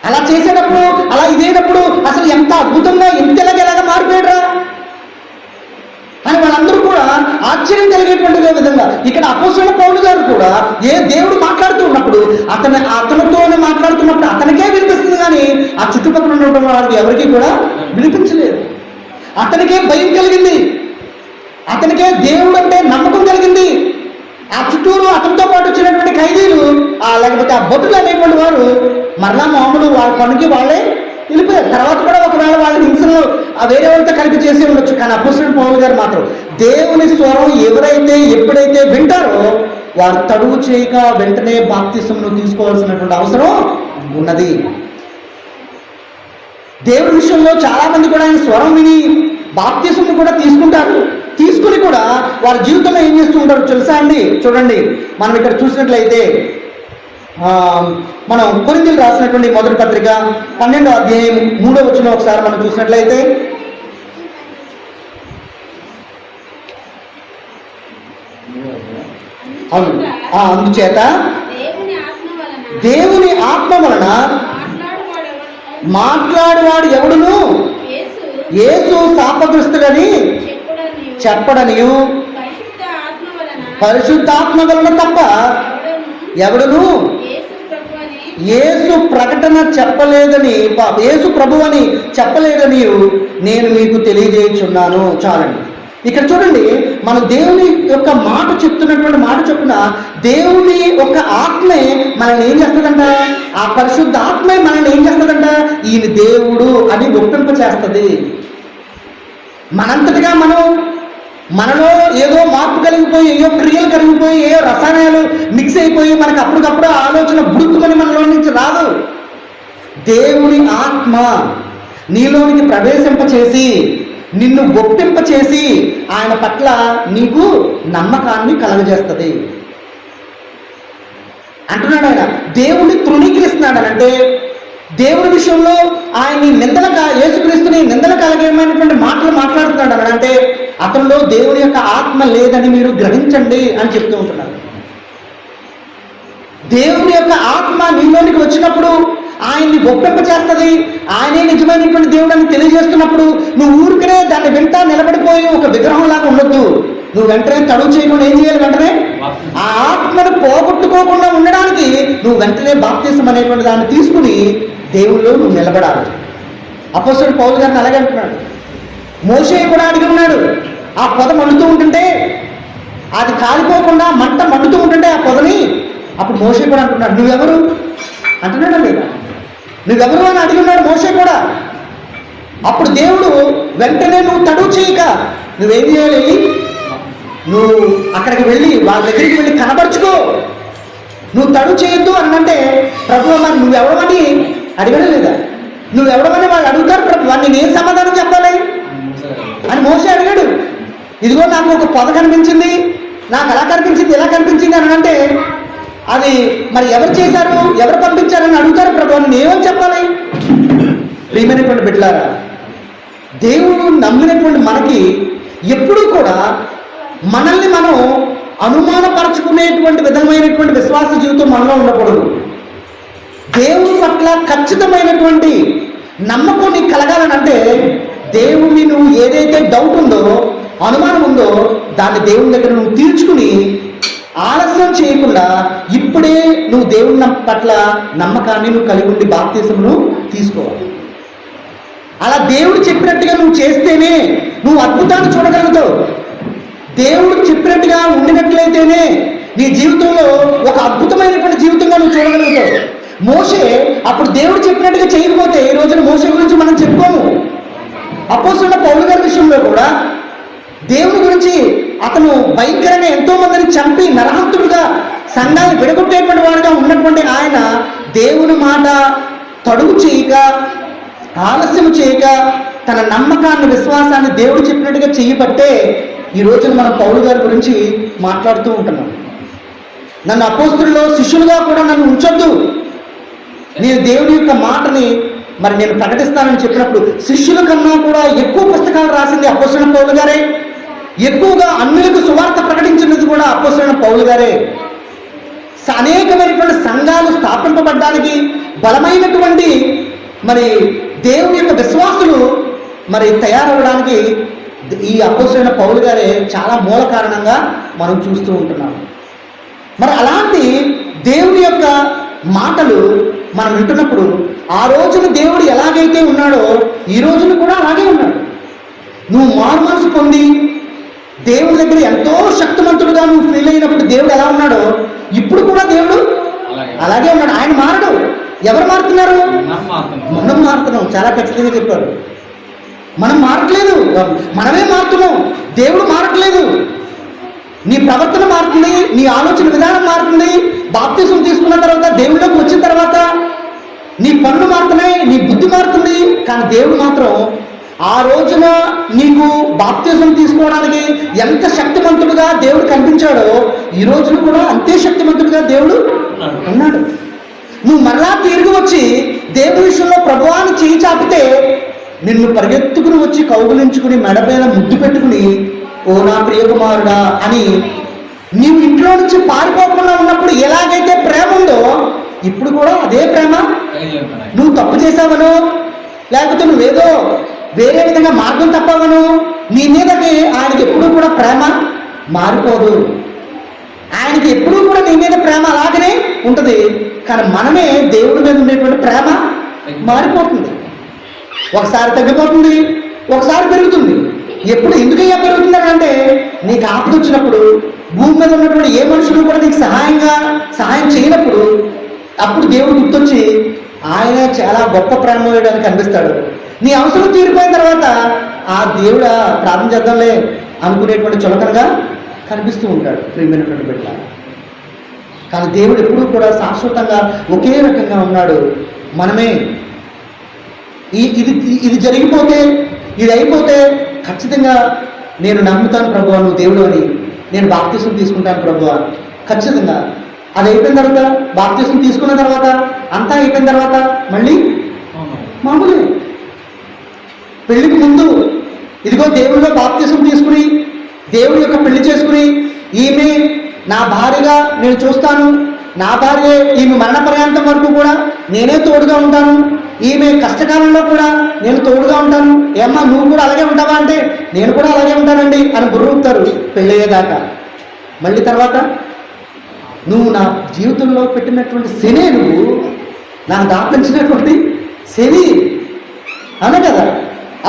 అలా చేసేటప్పుడు, అలా ఇదేటప్పుడు అసలు ఎంత అద్భుతంగా ఎలాగ మారిపోయాడురా అని వాళ్ళందరూ కూడా ఆశ్చర్యం కలిగేటువంటి విధంగా ఇక్కడ అపోస్తలుడైన పౌలు గారు కూడా దేవుడు మాట్లాడుతూ ఉన్నప్పుడు అతనితోనే మాట్లాడుతున్నప్పుడు అతనికే వినిపిస్తుంది, కానీ ఆ చుట్టుపక్కల ఉన్నటువంటి వాళ్ళకి ఎవరికి కూడా వినిపించలేదు. అతనికే భయం కలిగింది, అతనికే దేవుడు అంటే నమ్మకం కలిగింది. ఆ చుట్టూరు అతనితో పాటు వచ్చినటువంటి ఖైదీలు లేకపోతే ఆ భటులు అనేటువంటి వారు మరలా మామూలు వాళ్ళ పనికి వాళ్ళే వెళ్ళిపోయారు. తర్వాత కూడా ఒకవేళ వాళ్ళ హింసలు వేరే వాళ్ళతో కలిపి చేసి ఉండొచ్చు. కానీ అపోస్తలుడైన పౌలు గారు మాత్రం దేవుని స్వరం ఎవరైతే ఎప్పుడైతే వింటారో వారు తడువు చేయక వెంటనే బాప్తిసమును తీసుకోవాల్సినటువంటి అవసరం ఉన్నది. దేవుడి విషయంలో చాలా మంది కూడా ఆయన స్వరం విని బాప్తిసమును కూడా తీసుకుంటారు. తీసుకుని కూడా వారి జీవితంలో ఏం చేస్తూ ఉంటారు తెలుసా అండి? చూడండి, మనం ఇక్కడ చూసినట్లయితే మనం కొరింథీయులకు రాసినటువంటి మొదటి పత్రిక 12వ అధ్యాయం 3వ వచనం ఒకసారి మనం చూసినట్లయితే, అవును, అందుచేత దేవుని ఆత్మ వలన మాట్లాడువాడు ఎవడును యేసు శాపగ్రస్తుడని చెప్పడనియు పరిశుద్ధాత్మ వలన తప్ప ఎవడును యేసు ప్రకటన చెప్పలేదని, యేసు ప్రభు అని చెప్పలేదని నేను మీకు తెలియజేయుచున్నాను. చాలండి. ఇక్కడ చూడండి, మన దేవుని యొక్క మాట చెప్తున్నటువంటి మాట చొప్పున దేవుని యొక్క ఆత్మే మనల్ని ఏం చేస్తుందంట? ఆ పరిశుద్ధ ఆత్మే మనల్ని ఏం చేస్తుందంట? ఈయన దేవుడు అని ఒప్పింప చేస్తుంది. మనంతటిగా మనలో ఏదో మార్పు కలిగిపోయి, ఏదో క్రియలు కలిగిపోయి, ఏదో రసాయనాలు మిక్స్ అయిపోయి మనకు అప్పటికప్పుడు ఆలోచన బుడుకుమని మనలో నుంచి రాదు. దేవుని ఆత్మ నీలోనికి ప్రవేశింపచేసి నిన్ను ఒప్పింపచేసి ఆయన పట్ల నీకు నమ్మకాన్ని కలగజేస్తుంది అంటున్నాడు. ఆయన దేవుణ్ణి తృణీకరిస్తున్నాడు అని అంటే దేవుడి విషయంలో ఆయన్ని యేసుక్రీస్తుని నిందల కలిగేమైనటువంటి మాటలు మాట్లాడుతున్నాడు అని అంటే అతనిలో దేవుని యొక్క ఆత్మ లేదని మీరు గ్రహించండి అని చెప్తూ ఉంటున్నారు. దేవుని యొక్క ఆత్మ నీలోనికి వచ్చినప్పుడు ఆయన్ని ఒప్పింప చేస్తుంది. ఆయనే నిజమైనటువంటి దేవుడు అని తెలియజేస్తున్నప్పుడు నువ్వు ఊరికనే దాన్ని వెంట నిలబడిపోయి ఒక విగ్రహం లాగా ఉండొద్దు. నువ్వు వెంటనే తడువు చేయకుండా ఏం చేయాలి? వెంటనే ఆ ఆత్మను పోగొట్టుకోకుండా ఉండడానికి నువ్వు వెంటనే బాప్తిసం అనేటువంటి దాన్ని తీసుకుని దేవుళ్ళు నువ్వు నిలబడాలి. అపోస్తలుడు పౌలు గారిని అలాగే అంటున్నాడు. మోషే కూడా అడిగి ఉన్నాడు. ఆ పొద మండుతూ ఉంటుంటే, అది కాలిపోకుండా మంట మండుతూ ఉంటుంటే ఆ పొదని, అప్పుడు మోషే కూడా అంటున్నాడు నువ్వెవరు అంటున్నాడు లేదా? నువ్వెవరు అని అడిగి ఉన్నాడు మోషే కూడా. అప్పుడు దేవుడు వెంటనే నువ్వు తడువు చేయక నువ్వేం చేయాలి? నువ్వు అక్కడికి వెళ్ళి వాళ్ళ దగ్గరికి వెళ్ళి కనపరుచుకో. నువ్వు తడువు చేయొద్దు అని అంటే, ప్రభు మరి నువ్వెవడమని అడిగడం లేదా? నువ్వెవడమని వాళ్ళు అడుగుతారు. ప్రభు నేను ఏం సమాధానం చెప్పాలి అని మోషే అడిగాడు. ఇదిగో నాకు ఒక పొద కనిపించింది, నాకు ఎలా కనిపించింది, ఎలా కనిపించింది అని అంటే అది మరి ఎవరు చేశారు, ఎవరు పంపించారని అడుగుతారు. ప్రభు నేనేమని చెప్పాలి? ప్రియమైనటువంటి బిడ్డలారా, దేవుడు నమ్మినటువంటి మనకి ఎప్పుడూ కూడా మనల్ని మనం అనుమానపరచుకునేటువంటి విధమైనటువంటి విశ్వాస జీవితం మనలో ఉండకూడదు. దేవుని పట్ల ఖచ్చితమైనటువంటి నమ్మకం నీకు కలగాలనంటే దేవుణ్ణి నువ్వు ఏదైతే డౌట్ ఉందో, అనుమానం ఉందో దాన్ని దేవుని దగ్గర నువ్వు తీర్చుకుని ఆలస్యం చేయకుండా ఇప్పుడే నువ్వు దేవుని పట్ల నమ్మకాన్ని నువ్వు కలిగి ఉండి బాప్తిసమును తీసుకోవాలి. అలా దేవుడు చెప్పినట్టుగా నువ్వు చేస్తేనే నువ్వు అద్భుతాన్ని చూడగలుగుతావు. దేవుడు చెప్పినట్టుగా ఉండినట్లయితేనే నీ జీవితంలో ఒక అద్భుతమైనటువంటి జీవితంగా నువ్వు చూడగలుగుతావు. మోషే అప్పుడు దేవుడు చెప్పినట్టుగా చేయకపోతే ఈ రోజున మోషే గురించి మనం చెప్పుకోము. అపోస్తలుడైన పౌలు గారి విషయంలో కూడా దేవుని గురించి అతను భయంకరంగా ఎంతో మందిని చంపి నరహంతుడుగా సంఘాన్ని విడగొట్టేటువంటి వాడుగా ఉన్నటువంటి ఆయన దేవుని మాట తడువు చేయక, ఆలస్యం చేయక తన నమ్మకాన్ని, విశ్వాసాన్ని దేవుడు చెప్పినట్టుగా చేయబట్టే ఈ రోజున మనం పౌలు గారి గురించి మాట్లాడుతూ ఉంటున్నాం. నన్ను అపోస్తలుల్లో శిష్యులుగా కూడా నన్ను ఉంచొద్దు, నేను దేవుని యొక్క మాటని మరి నేను ప్రకటిస్తానని చెప్పినప్పుడు శిష్యుల కన్నా కూడా ఎక్కువ పుస్తకాలు రాసింది అపోస్తలుడైన పౌలు గారే. ఎక్కువగా అన్యులకు సువార్త ప్రకటించినది కూడా అపోస్తలుడైన పౌలు గారే. అనేకమైనటువంటి సంఘాలు స్థాపింపబడ్డానికి బలమైనటువంటి మరి దేవుని యొక్క విశ్వాసులు మరి తయారవడానికి ఈ అపోస్తలుడైన పౌలు గారే చాలా మూల కారణంగా మనం చూస్తూ ఉంటున్నాం. మరి అలాంటి దేవుని యొక్క మాటలు మనం వింటున్నప్పుడు ఆ రోజున దేవుడు ఎలాగైతే ఉన్నాడో ఈ రోజున కూడా అలాగే ఉన్నాడు. నువ్వు మారు మనసు పొంది దేవుడి దగ్గర ఎంతో శక్తిమంతుడుగా నువ్వు ఫీల్ అయినప్పుడు దేవుడు ఎలా ఉన్నాడో ఇప్పుడు కూడా దేవుడు అలాగే ఉన్నాడు. ఆయన మారడు. ఎవరు మారుతున్నారు? మనం మారుతున్నాం. మనం మారుతున్నాం. చాలా ఖచ్చితంగా చెప్పారు. మనం మారట్లేదు, మనమే మారుతున్నాం. దేవుడు మారట్లేదు. నీ ప్రవర్తన మారుతుంది, నీ ఆలోచన విధానం మారుతుంది. బాప్తిసం తీసుకున్న తర్వాత, దేవుళ్ళలోకి వచ్చిన తర్వాత నీ పనులు మారుతున్నాయి, నీ బుద్ధి మారుతుంది. కానీ దేవుడు మాత్రం ఆ రోజున నీకు బాప్తిసం తీసుకోవడానికి ఎంత శక్తిమంతుడుగా దేవుడు కనిపించాడో, ఈ రోజున కూడా అంతే శక్తిమంతుడుగా దేవుడు ఉన్నాడు. నువ్వు మరలా తిరిగి వచ్చి దేవుడి విషయంలో ప్రభువాన్ని చేయి చాపితే నిన్ను పరిగెత్తుకుని వచ్చి కౌగులించుకుని మెడపైన ముద్దు పెట్టుకుని, ఓ నా ప్రియకుమారుడా అని నీవు ఇంట్లో నుంచి పారిపోకుండా ఉన్నప్పుడు ఎలాగైతే ప్రేమ ఉందో, ఇప్పుడు కూడా అదే ప్రేమ. నువ్వు తప్పు చేసావను, లేకపోతే నువ్వేదో వేరే విధంగా మార్గం తప్పవను, నీ మీదకి ఆయనకి ఎప్పుడూ కూడా ప్రేమ మారిపోదు. ఆయనకి ఎప్పుడూ కూడా నీ మీద ప్రేమ అలాగనే ఉంటుంది. కానీ మనమే దేవుడి మీద ఉండేటువంటి ప్రేమ మారిపోతుంది. ఒకసారి తగ్గిపోతుంది, ఒకసారి పెరుగుతుంది. ఎప్పుడు ఎందుకయ్యా పెరుగుతుంది అంటే, నీకు ఆపద వచ్చినప్పుడు, భూమి మీద ఉన్నటువంటి ఏ మనుషులు కూడా నీకు సహాయం చేయనప్పుడు, అప్పుడు దేవుడు గుర్తొచ్చి ఆయన చాలా గొప్ప ప్రేమ వేయడానికి కనిపిస్తాడు. నీ అవసరం తీరిపోయిన తర్వాత ఆ దేవుడా ప్రార్థన చేద్దాంలే అనుకునేటువంటి చులకనగా కనిపిస్తూ ఉంటాడు ప్రియమైనటువంటి బిడ్డ. కానీ దేవుడు ఎప్పుడూ కూడా శాశ్వతంగా ఒకే రకంగా ఉన్నాడు. మనమే ఇది జరిగిపోతే, ఇది అయిపోతే ఖచ్చితంగా నేను నమ్ముతాను ప్రభువా నువ్వు దేవుడు అని, నేను బాప్తిసం తీసుకుంటాను ప్రభువా ఖచ్చితంగా. అది అయిపోయిన తర్వాత, బాప్తిసం తీసుకున్న తర్వాత, అంతా అయిపోయిన తర్వాత మళ్ళీ మామూలే. పెళ్లికి ముందు ఇదిగో దేవుడిలో బాప్తిసం తీసుకుని, దేవుడి యొక్క పెళ్లి చేసుకుని, ఈమె నా భార్యగా నేను చూస్తాను, నా భార్య ఈమె మరణ పర్యాంతం వరకు కూడా నేనే తోడుగా ఉంటాను, ఈమె కష్టకాలంలో కూడా నేను తోడుగా ఉంటాను, ఏమ్మా నువ్వు కూడా అలాగే ఉంటావా అంటే నేను కూడా అలాగే ఉంటానండి అని బుర్రూపుతారు పెళ్ళయ్యేదాకా. మళ్ళీ తర్వాత నువ్వు నా జీవితంలో పెట్టినటువంటి శనే, నువ్వు నాకు దాపించినటువంటి శని అనే కదా.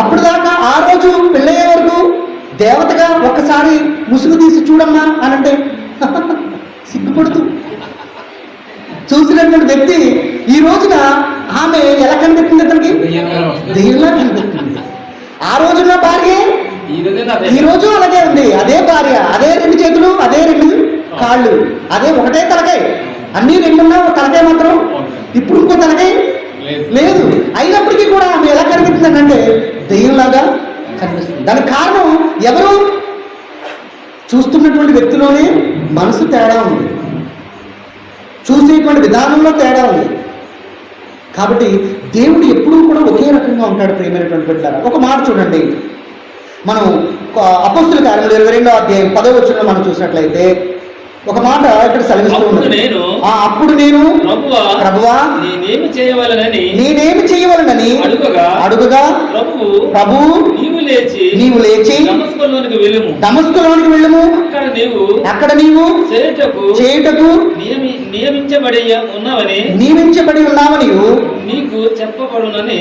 అప్పుడు దాకా ఆ రోజు పెళ్ళయ్యే వరకు దేవతగా ఒక్కసారి ముసుగు తీసి చూడమ్మా అని అంటే సిగ్గుపడుతూ చూసినటువంటి వ్యక్తి ఈ రోజున ఆమె ఎలా కనిపెట్టింది? అతనికి దెయ్యంలా కనిపెట్టింది. ఆ రోజున భార్య ఈ రోజు అలాగే ఉంది. అదే భార్య, అదే 2 చేతులు, అదే 2 కాళ్ళు, అదే ఒకటే తలకాయ. అన్నీ 2 ఉన్నా తలకాయ మాత్రం ఇప్పుడు ఇంకో తలకాయ లేదు. అయినప్పటికీ కూడా ఆమె ఎలా కనిపిస్తుందంటే దెయ్యంలాగా కనిపిస్తుంది. దానికి కారణం ఎవరు? చూస్తున్నటువంటి వ్యక్తిలోనే మనసు తేడా ఉంది, చూసేటువంటి విధానంలో తేడా ఉంది. కాబట్టి దేవుడు ఎప్పుడూ కూడా ఒకే రకంగా ఉంటాడు ప్రియమైనటువంటి బిడ్డలారా. ఒక మాట చూడండి, మనం అపోస్తుల కార్యములు 22వ అధ్యాయం 10వ వచనంలో మనం చూసినట్లయితే ఒక మాట ఇక్కడ సెలవిస్తూ ఉన్నది. అప్పుడు నేను ప్రభువా నేనేమి చేయవలనని అడుగగా ప్రభువు నీవు లేచి దమస్కులోనికి వెళ్ళుము, అక్కడ నీవు చేయుటకు నియమించబడి ఉన్నావని నీకు చెప్పబడునని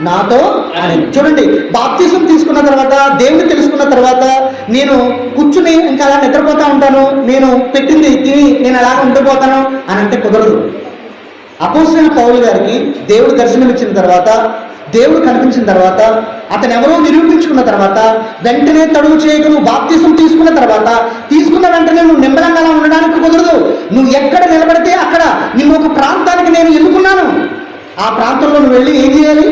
నాతో అని. చూడండి, బాప్తిసం తీసుకున్న తర్వాత, దేవుని తెలుసుకున్న తర్వాత నేను కూర్చుని ఇంకా అలా నిద్రపోతా ఉంటాను, నేను పెట్టింది తిని నేను అలాగ ఉండిపోతాను అని అంటే కుదరదు. అపోస్తలుడైన పౌలు గారికి దేవుడు దర్శనం ఇచ్చిన తర్వాత, దేవుడు కనిపించిన తర్వాత, అతను ఎవరో నిరూపించుకున్న తర్వాత, వెంటనే తడువు చేయగలను బాప్తిసం తీసుకున్న తర్వాత, తీసుకున్న వెంటనే నువ్వు నిమ్మలంగా ఉండడానికి కుదరదు. నువ్వు ఎక్కడ నిలబడితే అక్కడ నిన్ను ఒక ప్రాంతానికి నేను ఎన్నుకున్నాను, ఆ ప్రాంతంలో నువ్వు వెళ్ళి ఏం చేయాలి?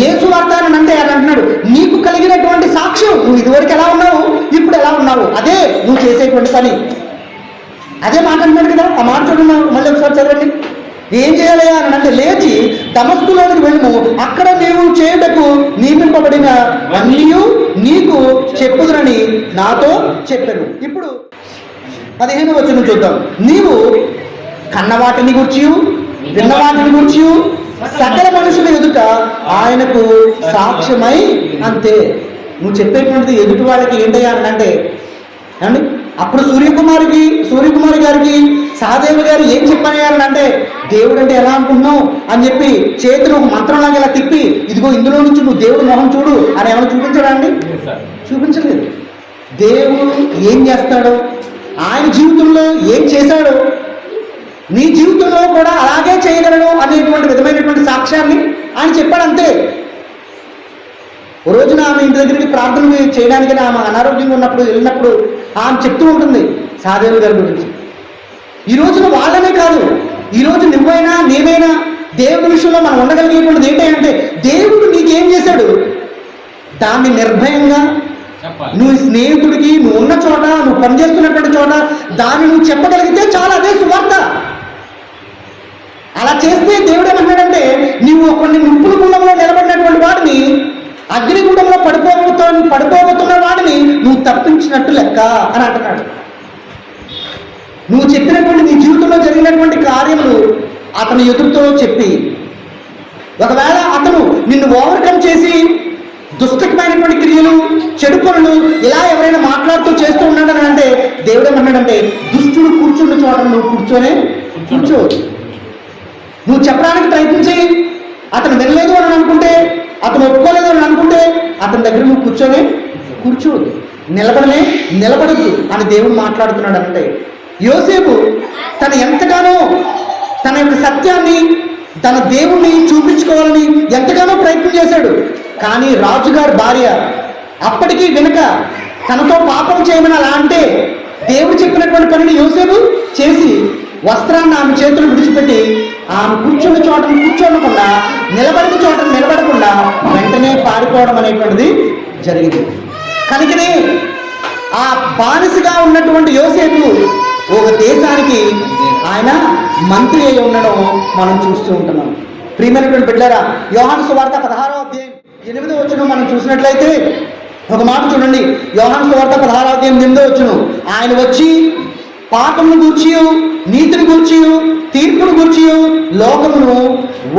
యేసు వార్త అని అంటే ఆయన అంటున్నాడు, నీకు కలిగినటువంటి సాక్ష్యం, నువ్వు ఇదివరకు ఎలా ఉన్నావు, ఇప్పుడు ఎలా ఉన్నావు, అదే నువ్వు చేసేటువంటి పని. అదే మాట అంటున్నాడు కదా. ఆ మాట చూడండి, మళ్ళీ ఒకసారి చదవండి. ఏం చేయాలి అని అంటే, లేచి దమస్కులోనికి వెళ్ళము, అక్కడ నీవు చేయుటకు నియమింపబడిన అన్నీ నీకు చెప్పుదురని నాతో చెప్పాను. ఇప్పుడు 15వ వచనం చూద్దాం. నీవు కన్నవాటిని గురించి, విన్నవాటిని గురించి సకల మనుషుల ఎదుట ఆయనకు సాక్ష్యమై అంతే. నువ్వు చెప్పేటువంటిది ఎదుటి వాళ్ళకి ఏంటయ్యా అని అంటే, ఏమండి అప్పుడు సూర్యకుమారి గారికి సహదేవి గారు ఏం చెప్పారు అంటే, దేవుడు అంటే ఎలా అనుకుంటున్నావు అని చెప్పి చేతులు ఒక మంత్రంలాగా ఇలా తిప్పి, ఇదిగో ఇందులో నుంచి నువ్వు దేవుడు మొహం చూడు అని ఏమైనా చూపించాడా అండి? చూపించలేదు. దేవుడు ఏం చేస్తాడో, ఆయన జీవితంలో ఏం చేశాడో నీ జీవితంలో కూడా అలాగే చేయగలను అనేటువంటి విధమైనటువంటి సాక్ష్యాన్ని ఆయన చెప్పాడు. అంతే. ఓ రోజున ఆమె ఇంటి దగ్గరికి ప్రార్థన చేయడానికి ఆమె అనారోగ్యంగా ఉన్నప్పుడు వెళ్ళినప్పుడు ఆమె చెప్తూ ఉంటుంది సాదేవులు గారి గురించి. ఈ రోజున వాళ్ళనే కాదు, ఈరోజు నువ్వైనా నేనైనా దేవుడి విషయంలో మనం ఉండగలిగేటువంటిది ఏంటంటే దేవుడు నీకేం చేశాడు దాన్ని నిర్భయంగా నువ్వు స్నేహితుడికి నువ్వు ఉన్న చోట నువ్వు పనిచేస్తున్నటువంటి చోట దాన్ని నువ్వు చెప్పగలిగితే చాలా అదే సువార్త. అలా చేస్తే దేవుడు ఏమన్నాడంటే నువ్వు కొన్ని నిప్పుల గుండంలో నిలబడినటువంటి వాడిని అగ్నిగుండంలో పడిపోతున్న వాడిని నువ్వు తప్పించినట్టు లెక్క అని అంటున్నాడు. నువ్వు చెప్పినటువంటి నీ జీవితంలో జరిగినటువంటి కార్యములు అతను ఎదురుతో చెప్పి ఒకవేళ అతను నిన్ను ఓవర్కమ్ చేసి దుష్టమైనటువంటి క్రియలు చెడు పనులు ఇలా ఎవరైనా మాట్లాడుతూ చేస్తూ ఉన్నాడని అంటే దేవుడు ఏమన్నాడంటే దుష్టుడు కూర్చున్న చోట నువ్వు కూర్చోవద్దు. నువ్వు చెప్పడానికి ప్రయత్నించి అతను వినలేదు అని అనుకుంటే అతను ఒప్పుకోలేదు అని అనుకుంటే అతని దగ్గర నువ్వు కూర్చోవద్దు, నిలబడద్దు అని దేవుడు మాట్లాడుతున్నాడు. అంటే యోసేపు తను ఎంతగానో తన యొక్క సత్యాన్ని తన దేవుణ్ణి చూపించుకోవాలని ఎంతగానో ప్రయత్నం చేశాడు. కానీ రాజుగారి భార్య అప్పటికీ వెనుక తనతో పాపం చేయమని అలా అంటే దేవుడు చెప్పినటువంటి పనిని యోసేపు చేసి వస్త్రాన్ని ఆమె చేతులు విడిచిపెట్టి ఆమె కూర్చున్న చోటను కూర్చోనకుండా నిలబడిన చోటను నిలబడకుండా వెంటనే పారిపోవడం అనేటువంటిది జరిగింది. కనుకనే ఆ బానిసగా ఉన్నటువంటి యోసేపు ఒక దేశానికి ఆయన మంత్రి అయి ఉండడం మనం చూస్తూ ఉంటున్నాం. ప్రియమైనటువంటి బిడ్డలారా, యోహాను సువార్త 16వ అధ్యాయం 8వ వచనం మనం చూసినట్లయితే ఒక మాట చూడండి. యోహాను సువార్త 16వ అధ్యాయం 8వ వచనం, ఆయన వచ్చి పాపమును గూర్చి నీతిని గూర్చి తీర్పును గూర్చి లోకమును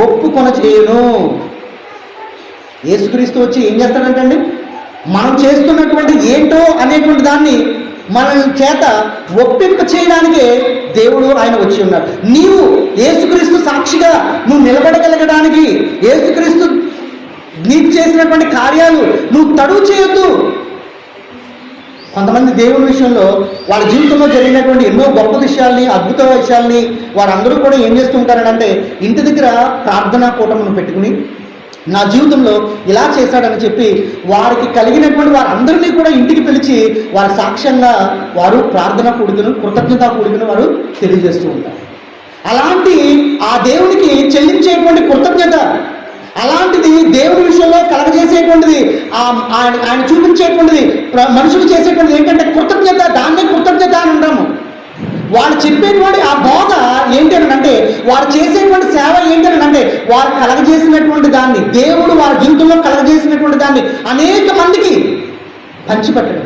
ఒప్పుకొన చేయను. యేసుక్రీస్తు వచ్చి ఏం చేస్తాడంటండి మనం చేస్తున్నటువంటి ఏంటో అనేటువంటి దాన్ని మన చేత ఒప్పింప చేయడానికే దేవుడు ఆయన వచ్చి ఉన్నాడు. నీవు యేసుక్రీస్తు సాక్షిగా నువ్వు నిలబడగలగడానికి యేసుక్రీస్తు నీకు చేసినటువంటి కార్యాలు నువ్వు తడువు చేయొద్దు. కొంతమంది దేవుని విషయంలో వాళ్ళ జీవితంలో జరిగినటువంటి ఎన్నో గొప్ప విషయాల్ని అద్భుత విషయాల్ని వారందరూ కూడా ఏం చేస్తూ ఉంటారనంటే ఇంటి దగ్గర ప్రార్థనా కూటమును పెట్టుకుని నా జీవితంలో ఇలా చేశాడని చెప్పి వారికి కలిగినటువంటి వారందరినీ కూడా ఇంటికి పిలిచి వారి సాక్ష్యంగా వారు ప్రార్థన కూడికను కృతజ్ఞతా కూడికను వారు తెలియజేస్తూ ఉంటారు. అలాంటి ఆ దేవునికి చెల్లించేటువంటి కృతజ్ఞత అలాంటిది దేవుడి విషయంలో కలగజేసేటువంటిది ఆయన చూపించేటువంటిది మనుషులు చేసేటువంటిది ఏంటంటే కృతజ్ఞత. దాన్నే కృతజ్ఞత అని అంటాము. వాళ్ళు చెప్పేటువంటి ఆ బోధ ఏంటి అని అంటే వారు చేసేటువంటి సేవ ఏంటి అని అంటే వారు కలగజేసినటువంటి దాన్ని దేవుడు వారి జీవితంలో కలగజేసినటువంటి దాన్ని అనేక మందికి పంచిపెట్టడం.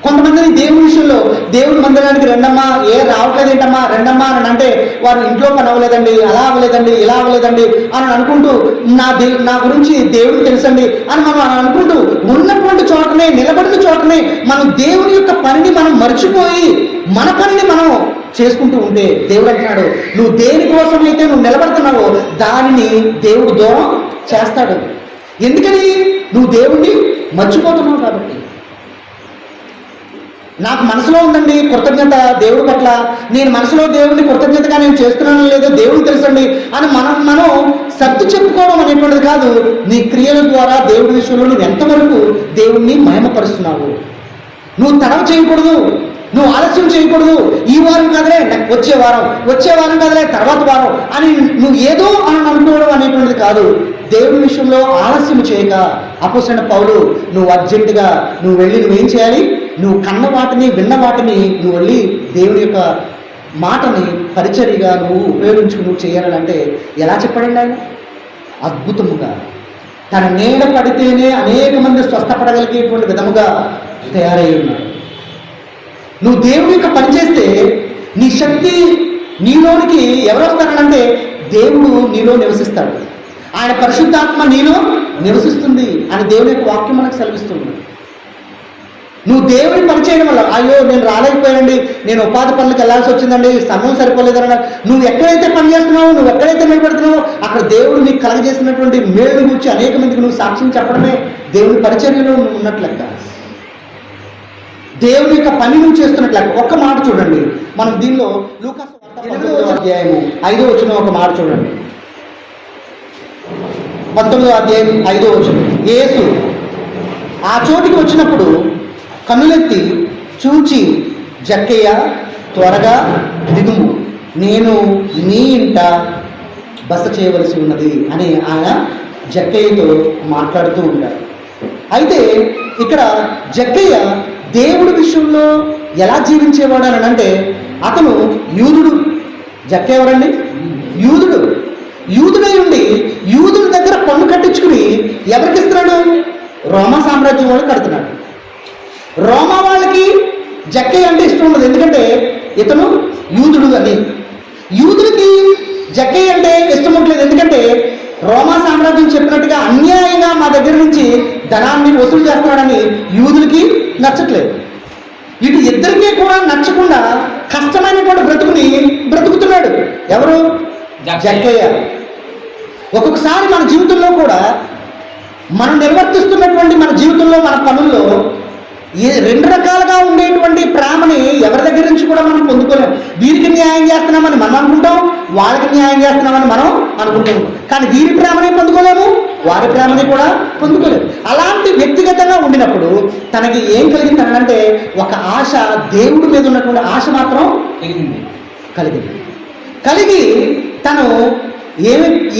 కొంతమందిని దేవుడి విషయంలో దేవుడి మందిరానికి రెండమ్మా రావట్లేదు ఏంటమ్మా రెండమ్మా అని అంటే వారు ఇంట్లో పని అవ్వలేదండి, అలా అవ్వలేదండి, ఇలా అవ్వలేదండి అని అనుకుంటూ నా గురించి దేవుడికి తెలుసండి అని మనం అనుకుంటూ ఉన్నటువంటి చోటనే నిలబడిన చోటనే మనం దేవుని యొక్క పనిని మనం మర్చిపోయి మన పనిని మనం చేసుకుంటూ ఉంటే దేవుడు అంటున్నాడు నువ్వు దేనికోసమైతే నువ్వు నిలబడుతున్నావో దానిని దేవుడు దూరం చేస్తాడు. ఎందుకని? నువ్వు దేవుణ్ణి మర్చిపోతున్నావు కాబట్టి. నాకు మనసులో ఉందండి కృతజ్ఞత దేవుడి పట్ల, నేను మనసులో దేవుడిని కృతజ్ఞతగా నేను చేస్తున్నానో లేదో దేవుడికి తెలుసండి అని మనం సర్ది చెప్పుకోవడం అనేటువంటిది కాదు. నీ క్రియల ద్వారా దేవుడి విషయంలో నువ్వు ఎంతవరకు దేవుణ్ణి మహిమపరుస్తున్నావు. నువ్వు తడవ చేయకూడదు, నువ్వు ఆలస్యం చేయకూడదు. ఈ వారం కాదులే వచ్చే వారం కాదులే తర్వాత వారం అని నువ్వు ఏదో అని అనుకోవడం అనేటువంటిది కాదు. దేవుడి విషయంలో ఆలస్యం చేయక అపోస్తలుడైన పౌలు నువ్వు అర్జెంటుగా నువ్వు వెళ్ళి నువ్వేం చేయాలి? నువ్వు కన్న వాటిని విన్న వాటిని నువ్వు వెళ్ళి దేవుని యొక్క మాటని పరిచర్యగా నువ్వు ఉపయోగించుకుని నువ్వు చేయాలని అంటే ఎలా చెప్పాడండి ఆయన? అద్భుతముగా తన నీడ పడితేనే అనేక మంది స్వస్థపడగలిగేటువంటి విధముగా తయారై ఉన్నాడు. నువ్వు దేవుని యొక్క పని చేస్తే నీ శక్తి నీలోనికి ఎవరు వస్తారనంటే దేవుడు నీలో నివసిస్తాడు. ఆయన పరిశుద్ధాత్మ నీలో నివసిస్తుంది అని దేవుని యొక్క వాక్యం మనకు సెలవిస్తుంది. నువ్వు దేవుని పని చేయడం వల్ల అయ్యో నేను రాలేకపోయానండి, నేను ఉపాధి పనులకు వెళ్ళాల్సి వచ్చిందండి, సమయం సరిపోలేదన్నా నువ్వు ఎక్కడైతే పని చేస్తున్నావో నువ్వు ఎక్కడైతే నిలబెడుతున్నావో అక్కడ దేవుడు నీకు కలగజేసినటువంటి మేలు గురించి అనేక మందికి నువ్వు సాక్ష్యం చెప్పడమే దేవుని పరిచర్యలో నువ్వు ఉన్నట్లెక్క, దేవుని యొక్క పని నువ్వు చేస్తున్నట్లెక్క. ఒక్క మాట చూడండి, మనం దీనిలో లూకాసు వార్త 19వ అధ్యాయము 5వ వచనం ఒక మాట చూడండి. 19వ అధ్యాయం 5వ వచనం. యేసు ఆ చోటికి వచ్చినప్పుడు కన్నులెత్తి చూచి, జక్కయ్య త్వరగా దిగుము, నేను నీ ఇంట బస చేయవలసి ఉన్నది అని ఆయన జక్కయ్యతో మాట్లాడుతూ ఉంటారు. అయితే ఇక్కడ జక్కయ్య దేవుడి విషయంలో ఎలా జీవించేవాడు అని అంటే, అతను యూదుడు. జక్కయ్య ఎవరండి? యూదుడు. యూదుడై ఉండి యూదుల దగ్గర పన్ను కట్టించుకుని ఎవరికి ఇస్తున్నాడు? రోమా సామ్రాజ్యం వాళ్ళు కడుతున్నాడు. రోమా వాళ్ళకి జక్కయ్య అంటే ఇష్టం ఉండదు, ఎందుకంటే ఇతను యూదుడు అని. యూదులకి జక్కయ్య అంటే ఇష్టం ఉండలేదు, ఎందుకంటే రోమా సామ్రాజ్యం చెప్పినట్టుగా అన్యాయంగా మా దగ్గర నుంచి ధనాన్ని వసూలు చేస్తున్నాడని యూదులకి నచ్చట్లేదు. ఇటు ఇద్దరికీ కూడా నచ్చకుండా కష్టమైనటువంటి బ్రతుకుతున్నాడు. ఎవరు? జక్కయ్య. ఒక్కొక్కసారి మన జీవితంలో కూడా మనం నిర్వర్తిస్తున్నటువంటి మన జీవితంలో మన పనుల్లో రెండు రకాలుగా ఉండేటువంటి ప్రేమని ఎవరి దగ్గర నుంచి కూడా మనం పొందుకోలేం. వీరికి న్యాయం చేస్తున్నామని మనం అనుకుంటాం, వాళ్ళకి న్యాయం చేస్తున్నామని మనం అనుకుంటాం. కానీ వీరి ప్రేమని పొందుకోలేము, వారి ప్రేమని కూడా పొందుకోలేము. అలాంటి వ్యక్తిగతంగా ఉండినప్పుడు తనకి ఏం కలిగింది అంటే, ఒక ఆశ, దేవుడి మీద ఉన్నటువంటి ఆశ మాత్రం కలిగి తను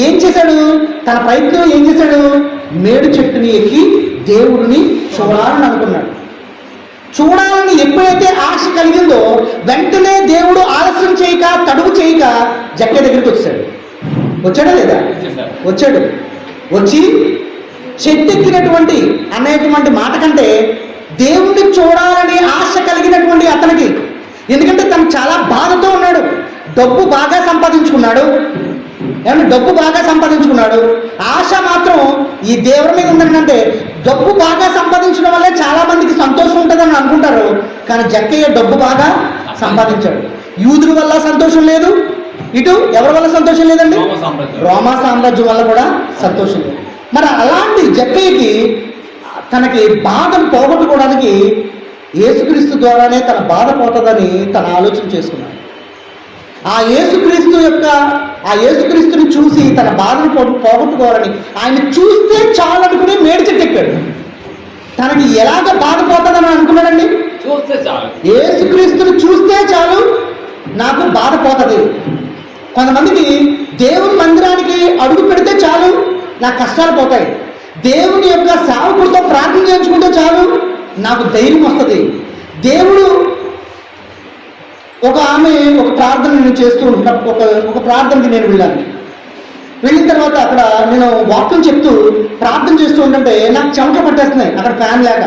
ఏం చేశాడు? తన ప్రయత్నం ఏం చేశాడు? మేడు చెట్టుని ఎక్కి దేవుడిని చూడాలని అనుకున్నాడు. చూడాలని ఎప్పుడైతే ఆశ కలిగిందో వెంటనే దేవుడు ఆలస్యం చేయక, తడువు చేయక జక్కయ్య దగ్గరికి వచ్చాడా లేదా? వచ్చాడు. వచ్చి చెట్టెక్కినటువంటి అనేటువంటి మాట కంటే దేవుణ్ణి చూడాలని ఆశ కలిగినటువంటి అతనికి, ఎందుకంటే తను చాలా బాధతో ఉన్నాడు. డబ్బు బాగా సంపాదించుకున్నాడు. ఆశ మాత్రం ఈ దేవుడి మీద ఉందంటే, డబ్బు బాగా సంపాదించడం వల్లే చాలా మందికి సంతోషం ఉంటుందని అనుకుంటారు. కానీ జక్కయ్య డబ్బు బాగా సంపాదించాడు. యూదుల వల్ల సంతోషం లేదు, ఇటు ఎవరి వల్ల సంతోషం లేదండి? రోమా సామ్రాజ్యం వల్ల కూడా సంతోషం లేదు. మరి అలాంటి జక్కయ్యకి తనకి బాధను పోగొట్టుకోవడానికి యేసుక్రీస్తు ద్వారానే తన బాధ పోతుందని తన ఆలోచన చేసుకున్నాడు. ఆ యేసుక్రీస్తుని చూసి తన బాధను పోగొట్టుకోవాలని ఆయన చూస్తే చాలు అనుకుని మేడి చెట్టు ఎక్కాడు. తనకి ఎలాగ బాధపోతుందని అనుకున్నాడండి? యేసుక్రీస్తుని చూస్తే చాలు నాకు బాధ పోతుంది. కొంతమందికి దేవుని మందిరానికి అడుగు పెడితే చాలు నాకు కష్టాలు పోతాయి. దేవుని యొక్క సేవకుడితో ప్రార్థన చేయించుకుంటే చాలు నాకు ధైర్యం వస్తుంది. దేవుడు ఒక ప్రార్థన నేను చేస్తూ ఒక ప్రార్థనకి నేను వెళ్ళిన తర్వాత అక్కడ నేను వాక్యం చెప్తూ ప్రార్థన చేస్తూ ఉంటుంటే నాకు చెమటలు పట్టేస్తున్నాయి. అక్కడ ఫ్యాన్ లేక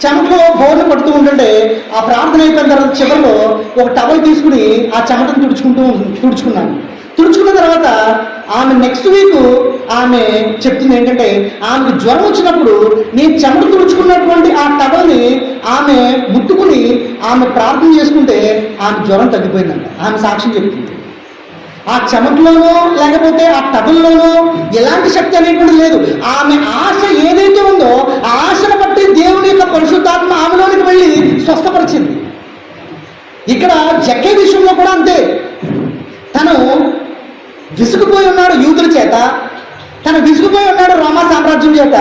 చెమటలో బోర్లు పడుతూ ఉంటుంటే ఆ ప్రార్థన అయిపోయిన తర్వాత చివరిలో ఒక టవల్ తీసుకుని ఆ చెమటను తుడుచుకున్నాను. తుడుచుకున్న తర్వాత ఆమె నెక్స్ట్ వీక్ ఆమె చెప్తుంది ఏంటంటే, ఆమెకు జ్వరం వచ్చినప్పుడు నేను చెమట తుడుచుకున్నటువంటి ఆ టవల్ని ఆమె ముట్టుకుని ఆమె ప్రార్థన చేసుకుంటే ఆమె జ్వరం తగ్గిపోయిందంట. ఆమె సాక్ష్యం చెప్తుంది. ఆ చెమటలోనో లేకపోతే ఆ టవల్లోనో ఎలాంటి శక్తి అనేటువంటిది లేదు. ఆమె ఆశ ఏదైతే ఉందో ఆ ఆశను బట్టి దేవుని యొక్క పరిశుద్ధాత్మ ఆమెలోనికి వెళ్ళి స్వస్థపరిచింది. ఇక్కడ జక్కయ్య విషయంలో కూడా అంతే. తను విసుగుపోయి ఉన్నాడు యూదుల చేత, తను విసుగుపోయి ఉన్నాడు రోమా సామ్రాజ్యం చేత.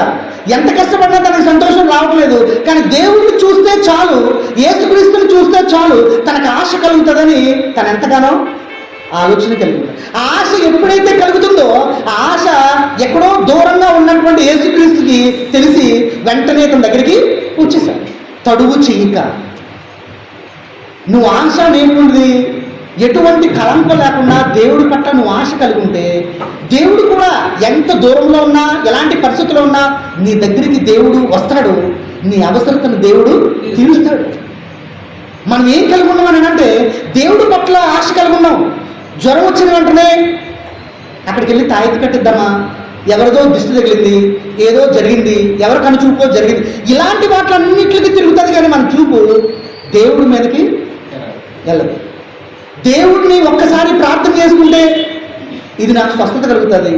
ఎంత కష్టపడినా తనకు సంతోషం రావట్లేదు. కానీ దేవుడిని చూస్తే చాలు, యేసుక్రీస్తుని చూస్తే చాలు తనకు ఆశ కలుగుతుందని తను ఎంతగానో ఆలోచన కలిగింది. ఆ ఆశ ఎప్పుడైతే కలుగుతుందో ఆ ఆశ ఎక్కడో దూరంగా ఉన్నటువంటి యేసుక్రీస్తుకి తెలిసి వెంటనే తన దగ్గరికి వచ్చేసాడు. తడువు చేయక నువ్వు ఆశ అనేటువంటిది ఎటువంటి కళంకం లేకుండా దేవుడి పట్ల నువ్వు ఆశ కలిగి ఉంటే దేవుడు కూడా ఎంత దూరంలో ఉన్నా ఎలాంటి పరిస్థితుల్లో ఉన్నా నీ దగ్గరికి దేవుడు వస్తాడు. నీ అవసరతను దేవుడు తీరుస్తాడు. మనం ఏం కలిగి ఉన్నామని అంటే దేవుడి పట్ల ఆశ కలిగి ఉన్నాం. జ్వరం వచ్చిన వెంటనే అక్కడికి వెళ్ళి తాయితీ కట్టిద్దామా, ఎవరిదో దిష్టి తగిలింది, ఏదో జరిగింది, ఎవరి కను చూపో జరిగింది, ఇలాంటి వాటిలన్నింటికి తిరుగుతుంది. కానీ మన చూపు దేవుడి మీదకి వెళ్ళదు. దేవుడిని ఒక్కసారి ప్రార్థన చేసుకుంటే ఇది నాకు స్వస్థత కలుగుతుంది.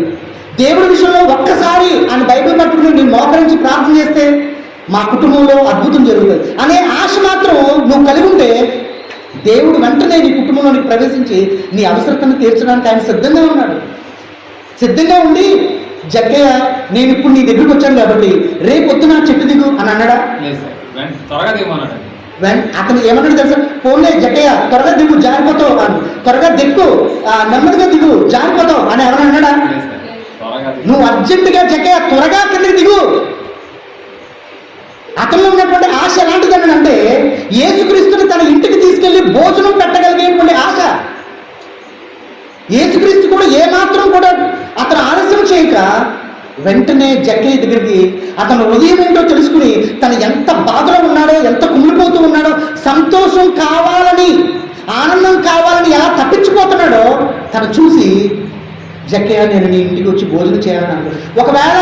దేవుడి విషయంలో ఒక్కసారి ఆయన బైబిల్ పట్టుకుని నేను మోకరించి ప్రార్థన చేస్తే మా కుటుంబంలో అద్భుతం జరుగుతుంది అనే ఆశ మాత్రం నువ్వు కలిగి ఉంటే దేవుడు వెంటనే నీ కుటుంబంలోనికి ప్రవేశించి నీ అవసరతను తీర్చడానికి ఆయన సిద్ధంగా ఉన్నాడు. సిద్ధంగా ఉండి జక్కయ్య నేను ఇప్పుడు నీ దగ్గరికి వచ్చాను కాబట్టి రేపు పొద్దున చెట్టు దిగు అని అన్నాడా? లేదు సార్, త్వరగా దిగమన్నాడు. అతను ఏమన్నాడు తెలుసా? పోన్లే జక్కయ్య త్వరగా దిగు జారిపోతావు అని, త్వరగా దిక్కు నెమ్మదిగా దిగు జారిపోతావు అని ఎవరు అన్నాడా? లేదు సార్, త్వరగా దిగు. నువ్వు అర్జెంటుగా జక్కయ్య త్వరగా కిందకి దిగు. అతనిలో ఉన్నటువంటి ఆశ ఎలాంటిదని అంటే యేసుక్రీస్తుని తన ఇంటికి తీసుకెళ్లి భోజనం పెట్టగలిగేటువంటి ఆశ. యేసుక్రీస్తు కూడా ఏమాత్రం కూడా అతను ఆలస్యం చేయక వెంటనే జక్కయ్య దగ్గరికి అతను హృదయం ఏంటో తెలుసుకుని తను ఎంత బాధలో ఉన్నాడో, ఎంత కుమిలిపోతూ ఉన్నాడో, సంతోషం కావాలని, ఆనందం కావాలని ఎలా తప్పించిపోతున్నాడో తను చూసి జక్కయ్య నేను నీ ఇంటికి వచ్చి భోజనం చేయాలని అనుకో. ఒకవేళ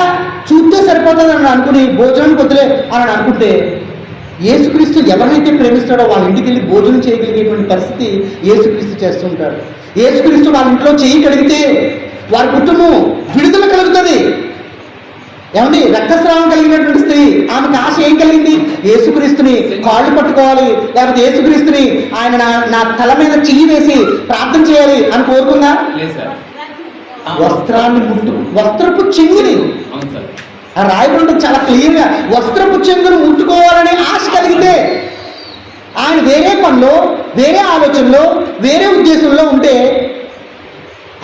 చూస్తే సరిపోతుంది అని అనుకుని భోజనానికి వద్దులే అని అనుకుంటే యేసుక్రీస్తు ఎవరినైతే ప్రేమిస్తాడో వాళ్ళ ఇంటికి వెళ్ళి భోజనం చేయగలిగేటువంటి పరిస్థితి యేసుక్రీస్తు చేస్తుంటాడు. యేసుక్రీస్తు వాళ్ళ ఇంట్లో చేయి కడిగితే వారి కుటుంబం విడుదల కలుగుతుంది. ఏమండి, రక్తస్రావం కలిగినటువంటి స్త్రీ ఆమెకు ఆశ ఏం కలిగింది? యేసుక్రీస్తుని కాళ్ళు పట్టుకోవాలి, లేకపోతే యేసుక్రీస్తుని ఆయన నా తల మీద చెయ్యి వేసి ప్రార్థన చేయాలి అని కోరుకుందా? లేదు సార్. వస్త్రాన్ని వస్త్రపు చెంగుని అవును సార్, ఆ రాయబడి చాలా క్లియర్గా వస్త్రపు చెంగును ముట్టుకోవాలనే ఆశ కలిగితే ఆయన వేరే పనిలో, వేరే ఆలోచనలో, వేరే ఉద్దేశంలో ఉంటే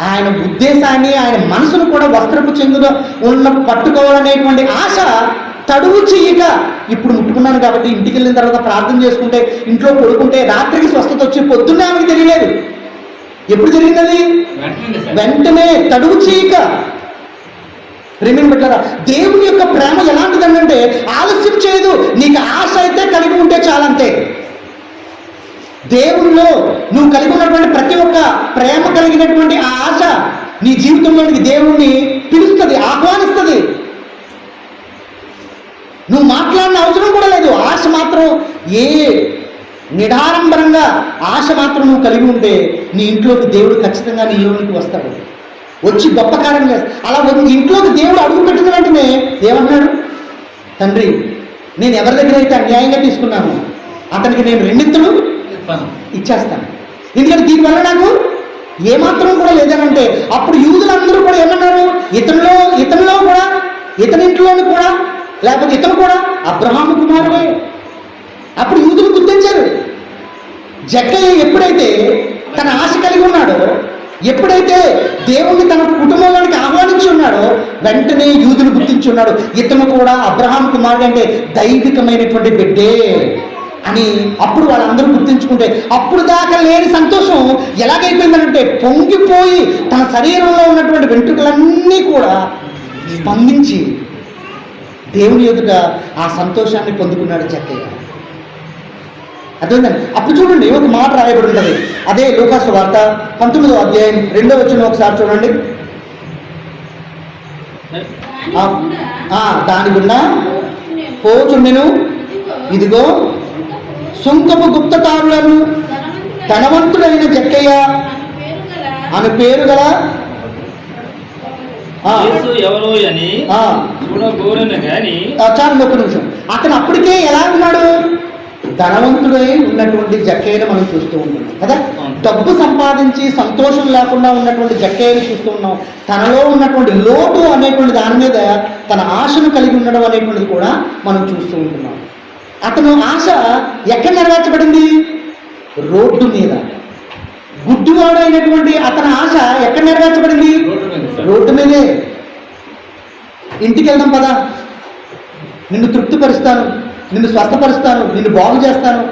ఆయన ఉద్దేశాన్ని, ఆయన మనసును కూడా వస్త్రపు చెంగులో ఉన్న పట్టుకోవాలనేటువంటి ఆశ తడువు చెయ్యక ఇప్పుడు ముట్టుకున్నాను కాబట్టి ఇంటికి వెళ్ళిన తర్వాత ప్రార్థన చేసుకుంటే, ఇంట్లో పడుకుంటే రాత్రికి స్వస్థత వచ్చి పొద్దున్నే ఆమెకి తెలియలేదు. ఎప్పుడు జరిగినది? వెంటనే తడువు చేయక. ప్రేమిని పెట్టారా? దేవుని యొక్క ప్రేమ ఎలాంటిదంటే ఆలస్యం చేయదు. నీకు ఆశ అయితే కలిగి ఉంటే చాలంతే. దేవునిలో నువ్వు కలిగి ఉన్నటువంటి ప్రతి ఒక్క ప్రేమ కలిగినటువంటి ఆ ఆశ నీ జీవితంలోనికి దేవుణ్ణి పిలుస్తుంది, ఆహ్వానిస్తుంది. నువ్వు మాట్లాడిన అవసరం కూడా లేదు. ఆశ మాత్రం నిడారంభరంగా ఆశ మాత్రం నువ్వు కలిగి ఉంటే నీ ఇంట్లోకి దేవుడు ఖచ్చితంగా నీ ఇంట్లోకి వస్తాడు, వచ్చి గొప్ప కార్యం చేస్తాడు. అలా ఇంట్లోకి దేవుడు అడుగు పెట్టిన వెంటనే ఏమన్నాడు? తండ్రి, నేను ఎవరి దగ్గర అయితే అన్యాయంగా తీసుకున్నాను అతనికి నేను రెండింతలు ఇచ్చేస్తాను. ఎందుకంటే దీనివల్ల నాకు ఏమాత్రం కూడా లేదనంటే అప్పుడు యూదులందరూ కూడా ఏమన్నారు? ఇతనిలో కూడా, ఇతనింట్లోని కూడా, లేకపోతే ఇతను కూడా అబ్రహాము కుమారుడే. అప్పుడు యూదులు గుర్తించారు. జక్కయ్య ఎప్పుడైతే తన ఆశ కలిగి ఉన్నాడో, ఎప్పుడైతే దేవుణ్ణి తన కుటుంబంలోనికి ఆహ్వానించి ఉన్నాడో వెంటనే యూదులు గుర్తించి ఉన్నాడు, ఇతను కూడా అబ్రహాం కుమారుడు అంటే దైవికమైనటువంటి బిడ్డే అని. అప్పుడు వాళ్ళందరూ గుర్తించుకుంటే అప్పుడు దాకా లేని సంతోషం ఎలాగైపోయిందంటే పొంగిపోయి తన శరీరంలో ఉన్నటువంటి వెంట్రుకలన్నీ కూడా స్పందించి దేవుని ఎదుట ఆ సంతోషాన్ని పొందుకున్నాడు జక్కయ్య. అర్థమైందండి? అప్పుడు చూడండి, ఒక మాట రాయబడి ఉంటుంది. అదే లూకాసు వార్త 19వ అధ్యాయం 2వ వచనం ఒకసారి చూడండి. దాని గుండా పోచుండెను, ఇదిగో సుంకపు గుప్తకారులను ధనవంతుడైన జక్కయ్య అని పేరు గల ఎవరో అని చూడగోరను గాని. చాలు ఒక్క నిమిషం. అతను అప్పటికే ఎలా ఉన్నాడు? ధనవంతుడై ఉన్నటువంటి జక్కయ్యను మనం చూస్తూ ఉంటున్నాం కదా. డబ్బు సంపాదించి సంతోషం లేకుండా ఉన్నటువంటి జక్కయ్యను చూస్తూ ఉన్నాం. తనలో ఉన్నటువంటి లోటు అనేటువంటి దాని మీద తన ఆశను కలిగి ఉండడం అనేటువంటిది కూడా మనం చూస్తూ ఉంటున్నాం. అతను ఆశ ఎక్కడ నెరవేర్చబడింది? రోడ్డు మీద. గుడ్డివాడు అయినటువంటి అతని ఆశ ఎక్కడ నెరవేర్చబడింది? రోడ్డు మీదే. ఇంటికి వెళ్దాం పదా, నిన్ను తృప్తిపరుస్తాను, నిన్ను స్వస్థపరుస్తాను, నిన్ను బాగు చేస్తాను,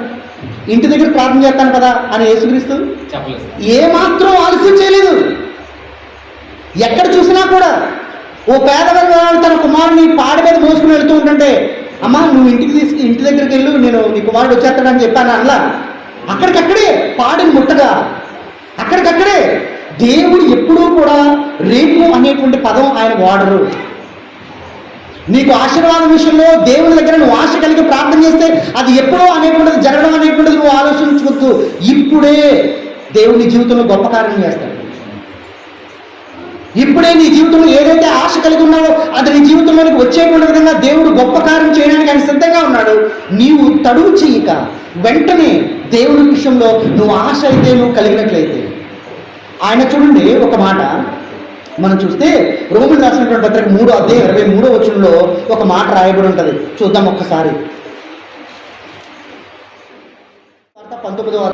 ఇంటి దగ్గర ప్రార్థన చేస్తాను కదా అని యేసుక్రీస్తు ఏమాత్రం ఆలస్యం చేయలేదు. ఎక్కడ చూసినా కూడా ఓ పేదవాడు తన కుమారుని పాడి మీద మోసుకుని వెళ్తూ ఉంటుంటే, అమ్మా నువ్వు ఇంటి దగ్గరికి వెళ్ళు, నేను నీ కుమారుడు వచ్చేస్తాడని చెప్పాను అలా. అక్కడికక్కడే పాడిని ముట్టగా అక్కడికక్కడే. దేవుడు ఎప్పుడూ కూడా రేపు అనేటువంటి పదం ఆయన వాడరు. నీకు ఆశీర్వాదం విషయంలో దేవుని దగ్గర నువ్వు ఆశ కలిగి ప్రార్థన చేస్తే అది ఎప్పుడో అనేటువంటిది జరగడం అనేటువంటిది నువ్వు ఆలోచించుకోవద్దు. ఇప్పుడే దేవుని జీవితంలో గొప్ప కార్యం చేస్తాడు. ఇప్పుడే నీ జీవితంలో ఏదైతే ఆశ కలిగి ఉన్నావో అది నీ జీవితంలోనికి వచ్చేటువంటి విధంగా దేవుడు గొప్ప కార్యం చేయడానికి ఆయన సిద్ధంగా ఉన్నాడు. నీవు తడువు చేయక వెంటనే దేవుడి విషయంలో నువ్వు ఆశ అయితే నువ్వు కలిగినట్లయితే ఆయన చూడండి ఒక మాట మనం చూస్తే రోమన్ రాసినటువంటి పత్రిక 3:23 ఒక మాట రాయబడి ఉంటుంది. చూద్దాం ఒక్కసారి. 19వ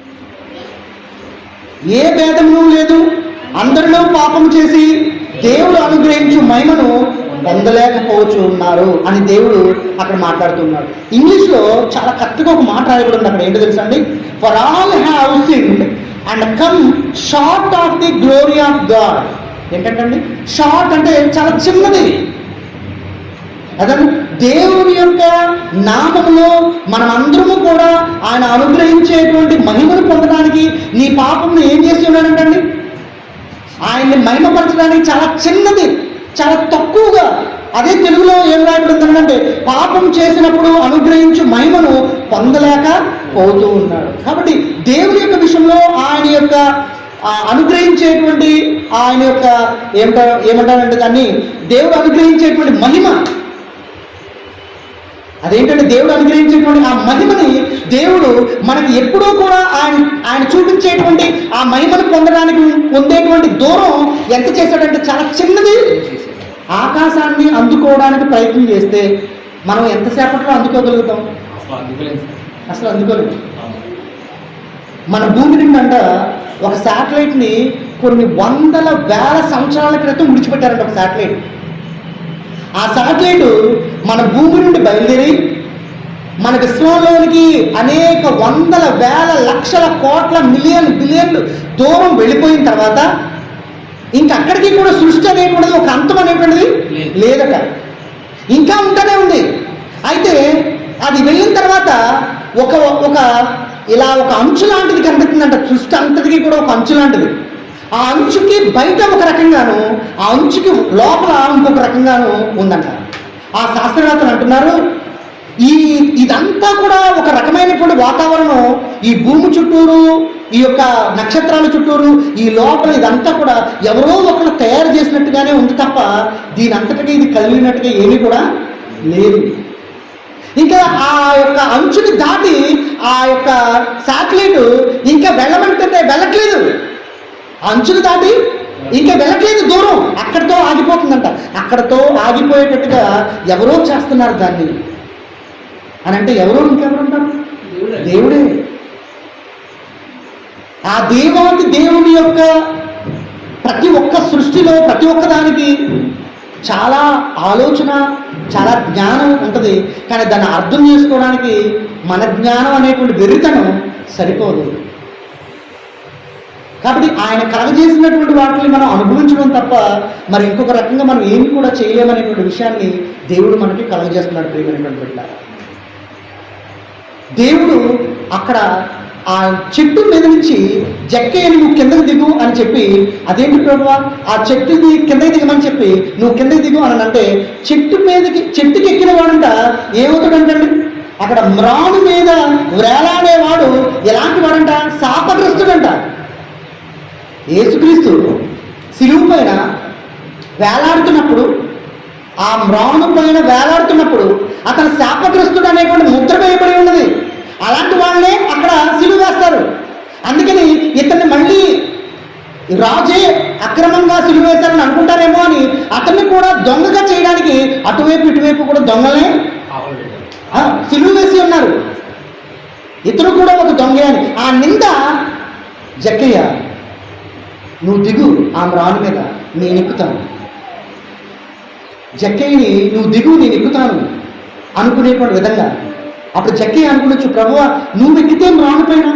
ఏ భేదము లేదు, అందరిలో పాపం చేసి దేవుడు అనుగ్రహించు మహిమను పొందలేకపోవచ్చు ఉన్నారు అని దేవుడు అక్కడ మాట్లాడుతున్నాడు. ఇంగ్లీష్లో చాలా కరెక్ట్గా ఒక మాట రాయబడి ఉంది అక్కడ. ఏంటో తెలుసా అండి? For all have sinned and come short of the glory of God. ఏంటంటే షార్ట్ అంటే చాలా చిన్నది. అదే దేవుని యొక్క నామములో మనం అందరము కూడా ఆయన అనుగ్రహించేటువంటి మహిమను పొందడానికి నీ పాపంను ఏం చేసి ఉన్నాడంటండి? ఆయన్ని మహిమపరచడానికి చాలా చిన్నది, చాలా తక్కువగా. అదే తెలుగులో ఏం రాయబడుతుందంటే పాపం చేసినప్పుడు అనుగ్రహించు మహిమను పొందలేక పోతూ ఉన్నాడు. కాబట్టి దేవుని యొక్క విషయంలో ఆయన యొక్క అనుగ్రహించేటువంటి ఆయన యొక్క ఏమంటారంటే దాన్ని దేవుడు అనుగ్రహించేటువంటి మహిమ, అదేంటంటే దేవుడు అనుగ్రహించేటువంటి ఆ మహిమని దేవుడు మనకి ఎప్పుడూ కూడా ఆయన చూపించేటువంటి ఆ మహిమను పొందేటువంటి దూరం ఎంత చేశాడంటే చాలా చిన్నది. ఆకాశాన్ని అందుకోవడానికి ప్రయత్నం చేస్తే మనం ఎంతసేపట్లో అందుకోగలుగుతాం? అసలు అందుకోలేదు. మన భూమి నుండి ఒక శాటిలైట్ని కొన్ని వందల వేల సంవత్సరాల క్రితం విడిచిపెట్టారంట. ఒక శాటిలైట్, ఆ శాటిలైట్ మన భూమి నుండి బయలుదేరి మన విశ్వంలోనికి అనేక వందల వేల లక్షల కోట్ల బిలియన్లు దూరం వెళ్ళిపోయిన తర్వాత ఇంకక్కడికి కూడా సృష్టి అనేటువంటిది ఒక అంతం అనేటువంటిది లేదట, ఇంకా ఉంటూనే ఉంది. అయితే అది వెళ్ళిన తర్వాత ఒక ఇలా ఒక అంచు లాంటిది కనిపిస్తుందంట. సృష్టి అంతటికి కూడా ఒక అంచు లాంటిది. ఆ అంచుకి బయట ఒక రకంగాను, ఆ అంచుకి లోపల ఇంకొక రకంగాను ఉందంట. ఆ శాస్త్రవేత్తలు అంటున్నారు ఇదంతా కూడా ఒక రకమైనటువంటి వాతావరణం ఈ భూమి చుట్టూరు, ఈ యొక్క నక్షత్రాల చుట్టూరు, ఈ లోపల ఇదంతా కూడా ఎవరో ఒకరు తయారు చేసినట్టుగానే ఉంది తప్ప దీని అంతటికీ ఇది కలిగినట్టుగా ఏమీ కూడా లేదు. ఇంకా ఆ యొక్క అంచుని దాటి ఆ యొక్క శాటిలైట్ ఇంకా వెళ్ళట్లేదు. అంచులు దాటి ఇంకా వెళ్ళట్లేదు, దూరం అక్కడితో ఆగిపోతుందంట. అక్కడితో ఆగిపోయేటట్టుగా ఎవరో చేస్తున్నారు దాన్ని అని అంటే ఎవరో ఇంకెవరు ఉంటారు? దేవుడే. ఆ దేవుని యొక్క ప్రతి ఒక్క సృష్టిలో ప్రతి ఒక్క దానికి చాలా ఆలోచన, చాలా జ్ఞానం ఉంటుంది. కానీ దాన్ని అర్థం చేసుకోవడానికి మన జ్ఞానం అనేటువంటి వెరితనం సరిపోదు. కాబట్టి ఆయన కలగజేసినటువంటి వాటిని మనం అనుభవించడం తప్ప మరి ఇంకొక రకంగా మనం ఏమి కూడా చేయలేమనేటువంటి విషయాన్ని దేవుడు మనకి కలగజేస్తున్నాడు. ప్రియమైనటువంటి బిడ్డ, దేవుడు అక్కడ ఆ చెట్టు మీద నుంచి జక్కయ్య నువ్వు కిందకి దిగు అని చెప్పి, అదేంటి ప్రభువా ఆ చెట్టుది కిందకి దిగమని చెప్పి నువ్వు కిందకి దిగు అని అంటే, చెట్టుకి ఎక్కిన వాడంట ఏమవుతాడంటే అక్కడ మ్రాను మీద వేలాడేవాడు ఎలాంటి వాడంట? శాపగ్రస్తుడంట. యేసుక్రీస్తు శిలువ పైన వేలాడుతున్నప్పుడు, ఆ మ్రాను పైన వేలాడుతున్నప్పుడు అతను శాపగ్రస్తుడు అనేటువంటి ముద్ర వేయబడి ఉన్నది. అలాంటి వాళ్ళనే అక్కడ శిలువ వేస్తారు. అందుకని ఇతన్ని మళ్ళీ రాజే అక్రమంగా శిలువ వేశారని అనుకుంటారేమో అని అతన్ని కూడా దొంగగా చేయడానికి అటువైపు ఇటువైపు కూడా దొంగలే శిలువ వేసి ఉన్నారు. ఇతను కూడా ఒక దొంగే అని ఆ నింద జక్కయ్య నువ్వు దిగు ఆ మ్రాను మీద నేను ఎక్కుతాను, జక్కయ్యని నువ్వు దిగు నేను ఎక్కుతాను అనుకునేటువంటి విధంగా అప్పుడు జక్కయ్య అనుకునొచ్చు, ప్రభువా నువ్వు ఎక్కితే మ్రాను పైన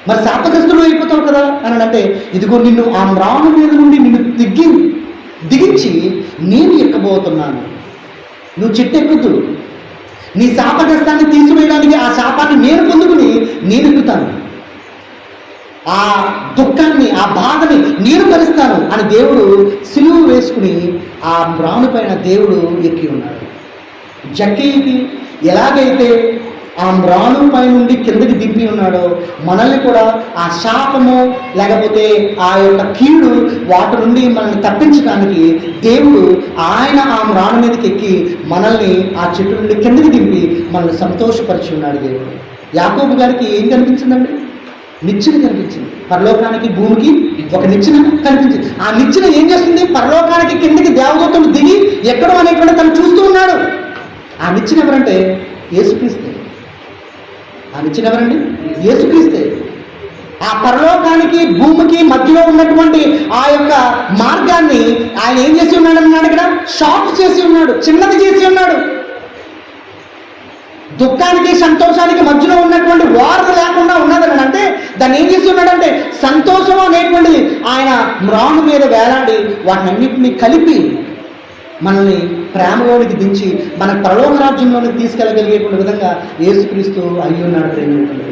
మరి శాపగ్రస్తులు అయిపోతావు కదా అని అంటే, ఇదిగో నిన్ను ఆ మ్రాను మీద నుండి నిన్ను దిగించి నేను ఎక్కబోతున్నాను, నువ్వు చెట్టు ఎక్కుతూ నీ శాపగ్రస్తాన్ని తీసివేయడానికి ఆ శాపాన్ని నేను పొందుకుని నేను ఎక్కుతాను, ఆ దుఃఖాన్ని ఆ బాధని నేను భరిస్తాను అని దేవుడు సిలువ వేసుకుని ఆ మ్రాను పైన దేవుడు ఎక్కి ఉన్నాడు. జక్కయ్యకి ఎలాగైతే ఆ మ్రాను పై నుండి కిందకి దింపి ఉన్నాడో, మనల్ని కూడా ఆ శాపము లేకపోతే ఆ యొక్క కీడు వాటి నుండి మనల్ని తప్పించడానికి దేవుడు ఆయన ఆ మ్రాను మీదకి ఎక్కి మనల్ని ఆ చెట్టు నుండి కిందకి దింపి మనల్ని సంతోషపరిచి ఉన్నాడు దేవుడు. యాకోబు గారికి ఏం కనిపించిందండి? నిచ్చెన కనిపించింది. పరలోకానికి భూమికి ఒక నిచ్చెన కనిపించింది. ఆ నిచ్చెన ఏం చేస్తుంది? పరలోకానికి కిందకి దేవదూతలు దిగి ఎక్కడో అనేటువంటి తను చూస్తూ ఉన్నాడు. ఆ నిచ్చెన ఎవరంటే యేసుక్రీస్తే. ఆ నిచ్చెన ఎవరండి? యేసుక్రీస్తే. ఆ పరలోకానికి భూమికి మధ్యలో ఉన్నటువంటి ఆ యొక్క మార్గాన్ని ఆయన ఏం చేసి ఉన్నాడు అన్నాడు? ఇక్కడ షార్ట్ చేసి ఉన్నాడు, చిన్నది చేసి ఉన్నాడు. దుఃఖానికి సంతోషానికి మధ్యలో ఉన్నటువంటి వారు లేకుండా ఉన్నదని అంటే దాన్ని ఏం చేసి ఉన్నాడంటే సంతోషం అనేటువంటిది ఆయన మ్రాను మీద వేలాడి వాటినన్నింటినీ కలిపి మనల్ని ప్రేమలోనికి దించి మన పరలోక రాజ్యంలోనికి తీసుకెళ్ళగలిగేటువంటి విధంగా యేసుక్రీస్తు అయ్యి ఉన్నాడు. ప్రేమటువంటి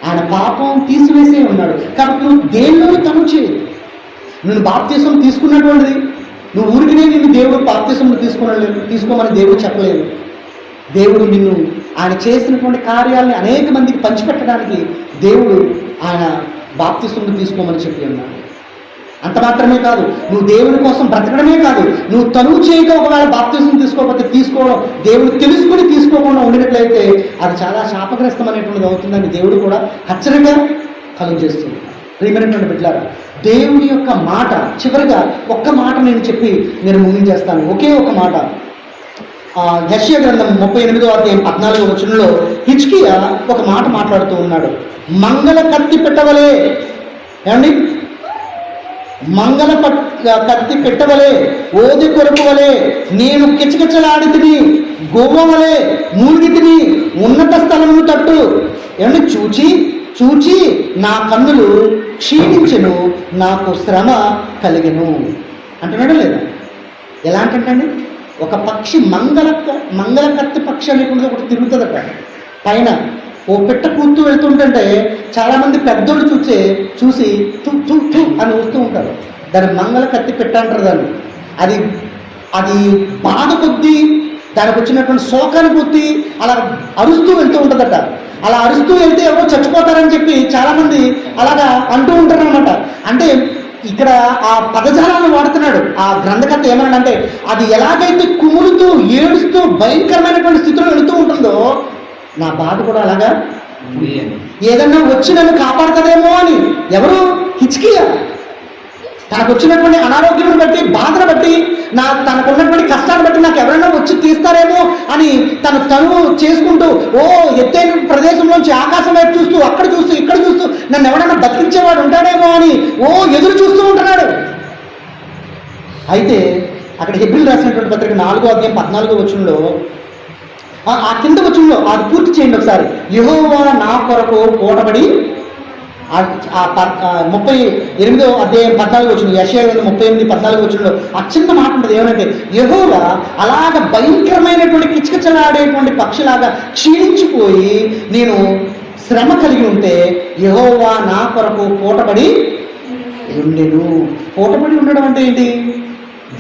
ఆయన పాపం తీసివేసే ఉన్నాడు. కాబట్టి నువ్వు దేనిలోనూ తను చేయదు. నువ్వు బాప్తీసం తీసుకున్నటువంటిది నువ్వు ఊరికినే నిన్ను దేవుడు బాప్తీసం తీసుకోమని దేవుడు చెప్పలేదు. దేవుడు నిన్ను ఆయన చేసినటువంటి కార్యాలని అనేక మందికి పంచిపెట్టడానికి దేవుడు ఆయన బాప్తీసం తీసుకోమని చెప్పి అన్నాడు. అంత మాత్రమే కాదు, నువ్వు దేవుని కోసం బ్రతకడమే కాదు, నువ్వు తనువు చేయక ఒకవేళ బాప్తీసం తీసుకోకపోతే తీసుకోవడం దేవుడు తెలుసుకుని తీసుకోకుండా ఉండినట్లయితే అది చాలా శాపగ్రస్తం అనేటువంటిది అవుతుందని దేవుడు కూడా హెచ్చరిక కలుగజేస్తుంది. ప్రియమైనటువంటి బిడ్డలారా, దేవుని యొక్క మాట చివరిగా ఒక్క మాట నేను చెప్పి నేను ముగించేస్తాను. ఒకే ఒక మాట. యెషయా గ్రంథం 38వ అధ్యాయం 14వ వచనంలో హిజ్కియా ఒక మాట మాట్లాడుతూ ఉన్నాడు. మంగళ కత్తి పెట్టవలే, ఏమండి, మంగళ కత్తి పెట్టవలే, ఓది కొరకు వలే నేను కిచకిచలాడితిని, గోవ వలే మూలిగితిని, ఉన్నత స్థలమును తట్టు, ఏమండి, చూచి చూచి నా కన్నులు క్షీణించెను, నాకు శ్రమ కలిగెను అంటున్నాడు లేదా? ఎలాంటండి? ఒక పక్షి మంగళ కత్తి పక్షి అనేటువంటిది ఒకటి తిరుగుతుందట పైన. ఓ పెట్ట కూర్తూ వెళ్తుంటే చాలామంది పెద్దోళ్ళు చూసి తూ అని వస్తూ ఉంటారు. దాన్ని మంగళ కత్తి పెట్ట అంటారు దాన్ని. అది బాధ కొద్దీ దానికి వచ్చినటువంటి శోకాన్ని కొద్దీ అలా అరుస్తూ వెళ్తూ ఉంటుందట. అలా అరుస్తూ వెళ్తే ఎవరో చచ్చిపోతారని చెప్పి చాలామంది అలాగా అంటూ ఉంటారు అన్నమాట. అంటే ఇక్కడ ఆ పదజాలాన్ని వాడుతున్నాడు ఆ గ్రంథకర్త. ఏమన్నాడంటే అది ఎలాగైతే కుములుతూ ఏడుస్తూ భయంకరమైనటువంటి స్థితిలో వెళుతూ ఉంటుందో నా బాధ కూడా అలాగా ఏదన్నా వచ్చి నన్ను కాపాడుతుందేమో అని. ఎవరు? హిజ్కియా. తనకు వచ్చినటువంటి అనారోగ్యం బట్టి, బాధను బట్టి, తనకు ఉన్నటువంటి కష్టాన్ని బట్టి నాకు ఎవరైనా వచ్చి తీస్తారేమో అని తను చేసుకుంటూ ఎత్తైన ప్రదేశంలోంచి ఆకాశం వైపు చూస్తూ, అక్కడ చూస్తూ, ఇక్కడ చూస్తూ నన్ను ఎవరైనా బతికించేవాడు ఉంటాడేమో అని ఎదురు చూస్తూ ఉంటున్నాడు. అయితే అక్కడ హెబ్రీయులకు రాసినటువంటి పత్రిక 4వ అధ్యాయం 14వ వచనంలో ఆ కింద వచనంలో అది పూర్తి చేయండి ఒకసారి. యెహోవా నా కొరకు కోటబడి, 38వ అధ్యాయం 14వ వచనం, యెషయా 38:14వ వచనంలో ఆ చిన్న మాట ఉంటుంది. ఏమంటే యెహోవా అలాగ భయంకరమైనటువంటి కిచకిచలాడేటువంటి పక్షిలాగా క్షీణించిపోయి నేను శ్రమ కలిగి ఉంటే యెహోవా నా కొరకు కోటబడి ఉండెను. కోటబడి ఉండడం అంటే ఏంటి?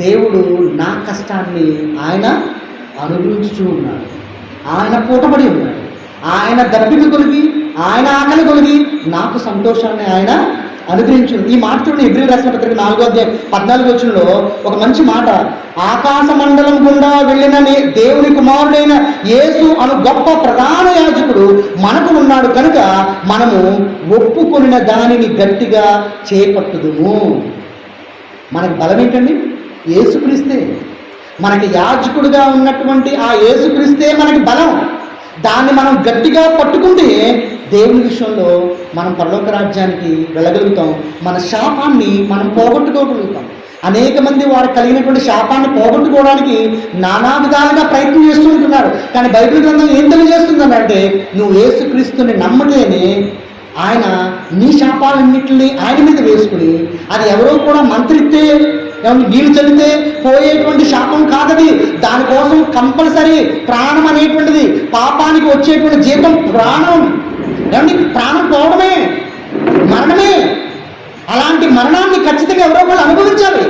దేవుడు నా కష్టాన్ని ఆయన అనుభవించుతూ ఉన్నాడు. ఆయన పూటబడి ఉన్నాడు. ఆయన దప్పిక కొలిగి, ఆయన ఆకలి కొలిగి నాకు సంతోషాన్ని ఆయన అనుగ్రహించు. ఈ మాట చూడండి, హెబ్రీయులకు రాసిన పత్రిక 4వ అధ్యాయం 14వ వచనంలో ఒక మంచి మాట. ఆకాశ మండలం గుండా వెళ్ళిన దేవుని కుమారుడైన యేసు అను గొప్ప ప్రధాన యాజకుడు మనకు ఉన్నాడు కనుక మనము ఒప్పుకొనిన దానిని గట్టిగా చేపట్టుదుము. మనకి బలం ఏంటండి? యేసుక్రీస్తే. మనకి యాజకుడుగా ఉన్నటువంటి ఆ యేసుక్రీస్తే మనకి బలం. దాన్ని మనం గట్టిగా పట్టుకుంటే దేవుని విషయంలో మనం పరలోక రాజ్యానికి వెళ్ళగలుగుతాం. మన శాపాన్ని మనం పోగొట్టుకోగలుగుతాం. అనేక మంది వారు కలిగినటువంటి శాపాన్ని పోగొట్టుకోవడానికి నానా విధాలుగా ప్రయత్నం చేస్తూ ఉంటున్నారు. కానీ బైబిల్ గ్రంథం ఏం తెలియజేస్తుందంటే నువ్వు యేసుక్రీస్తుని నమ్మటేనే ఆయన నీ శాపాలన్నింటినీ ఆయన మీద వేసుకుని, అది ఎవరో కూడా మంత్రిస్తే నీళ్ళు చల్లితే పోయేటువంటి శాపం కాదది. దానికోసం కంపల్సరీ ప్రాణం అనేటువంటిది, పాపానికి వచ్చేటువంటి జీతం ప్రాణం. ఏమండి, ప్రాణం పోవడమే, మరణమే. అలాంటి మరణాన్ని ఖచ్చితంగా ఎవరో కూడా అనుభవించాలి.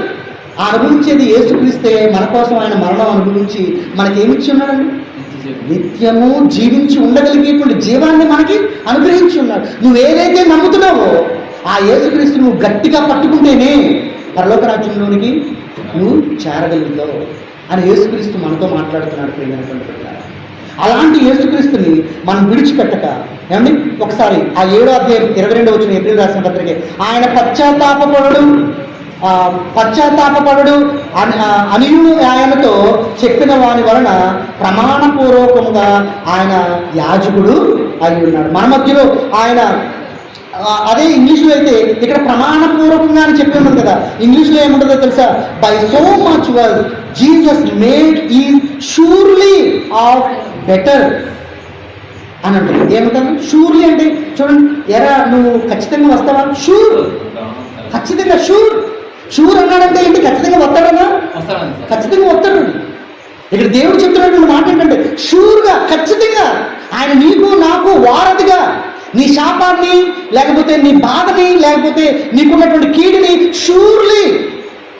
ఆ అనుభవించేది యేసుక్రీస్తే. మన కోసం ఆయన మరణం అనుభవించి మనకేమిచ్చి ఉన్నాడండి? నిత్యము జీవించి ఉండగలిగేటువంటి జీవాన్ని మనకి అనుగ్రహించి ఉన్నాడు. నువ్వు ఏదైతే నమ్ముతున్నావో ఆ యేసుక్రీస్తు నువ్వు గట్టిగా పట్టుకుంటేనే పరలోక రాజ్యంలోనికి నువ్వు చేరగలుగుతావు అని యేసుక్రీస్తు మనతో మాట్లాడుతున్నాడు. ప్రియమైనటువంటి బిడ్డలారా, అలాంటి యేసుక్రీస్తుని మనం విడిచిపెట్టక ఏమండి ఒకసారి ఆ 7వ అధ్యాయం 22వ వచనం ఏప్రిల్ రాసిన పత్రిక, ఆయన పశ్చాత్తాపపడు అనియుడు ఆయనతో చెప్పిన వాని వలన ప్రమాణపూర్వకంగా ఆయన యాజకుడు అయి ఉన్నాడు. మన మధ్యలో ఆయన అదే ఇంగ్లీష్లో అయితే ఇక్కడ ప్రమాణపూర్వకంగా అని చెప్పి ఉన్నది కదా. ఇంగ్లీష్లో ఏముంటుందో తెలుసా? By so much was Jesus made is surely of better అని అంటుంది. ఏమంటారు షూర్లీ అంటే? చూడండి, ఎరా నువ్వు ఖచ్చితంగా వస్తావా? షూర్, ఖచ్చితంగా షూర్. షూర్ అన్నాడంటే ఏంటి? ఖచ్చితంగా వస్తాడన్నా? ఖచ్చితంగా వస్తాడు. ఇక్కడ దేవుడు చెప్తున్నటువంటి మాట ఏంటంటే షూర్గా, ఖచ్చితంగా ఆయన నీకు నాకు వారధిగా నీ శాపాన్ని లేకపోతే నీ బాధని లేకపోతే నీకున్నటువంటి కీడిని షూర్లీ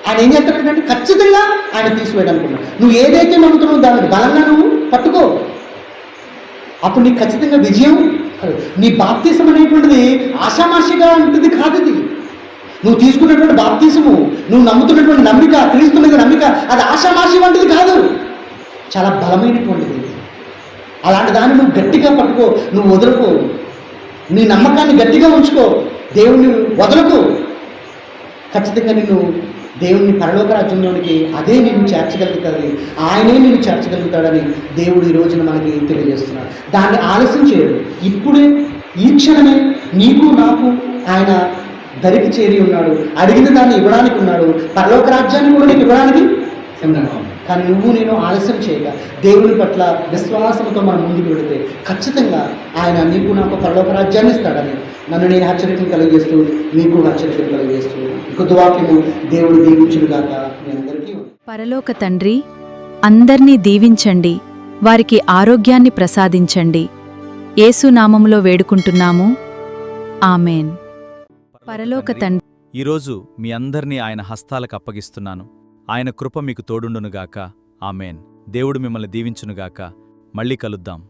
ఆయన ఏం చేస్తాడంటే ఖచ్చితంగా ఆయన తీసివేయడానుకున్నాడు. నువ్వు ఏదైతే నమ్ముతున్నావు దాన్ని బలంగా నువ్వు పట్టుకో, అప్పుడు నీకు ఖచ్చితంగా విజయం. నీ బాప్తీసం అనేటువంటిది ఆషామాషిగా ఉంటుంది కాదు. ఇది నువ్వు తీసుకున్నటువంటి బాప్తీసము, నువ్వు నమ్ముతున్నటువంటి నమ్మిక, క్రీస్తు మీద నమ్మిక, అది ఆషామాషి వంటిది కాదు, చాలా బలమైనటువంటిది. అలాంటి దాన్ని నువ్వు గట్టిగా పట్టుకో, నువ్వు వదులుకో, నీ నమ్మకాన్ని గట్టిగా ఉంచుకో, దేవుణ్ణి వదలకు. ఖచ్చితంగా నిన్ను దేవుని పరలోక రాజ్యంలోనికి అదే నిన్ను చేర్చగలుగుతుంది, ఆయనే నిన్ను చేర్చగలుగుతాడని దేవుడు ఈ రోజున మనకి తెలియజేస్తున్నాడు. దాన్ని ఆలస్యం చేయడు. ఇప్పుడే ఈ క్షణమే నీకు నాకు ఆయన దరికి చేరి ఉన్నాడు. అడిగిన దాన్ని ఇవ్వడానికి ఉన్నాడు. పరలోక రాజ్యాన్ని కూడా నీకు ఇవ్వడానికి ఉన్నాడు. కానీ నువ్వు నేను ఆలస్యం చేయక దేవుని పట్ల విశ్వాసంతో మనం ముందుకు వెళితే ఖచ్చితంగా ఆయన నీకు నాకు పరలోక రాజ్యాన్ని ఇస్తాడని నన్ను నేను హెచ్చరికలు కలిగజేస్తూ మీకు హెచ్చరికలు కలిగజేస్తూ కొద్ది వాక్యము దేవుడు దీవించుగాక మీ అందరికీ. పరలోక తండ్రి, అందర్నీ దీవించండి, వారికి ఆరోగ్యాన్ని ప్రసాదించండి. యేసు నామములో వేడుకుంటున్నాము, ఆమేన్. పరలోక తండ్రి, ఈరోజు మీ అందర్నీ ఆయన హస్తాలకు అప్పగిస్తున్నాను. ఆయన కృప మీకు తోడుండునుగాక. ఆమేన్. దేవుడు మిమ్మల్ని దీవించునుగాక. మళ్ళీ కలుద్దాం.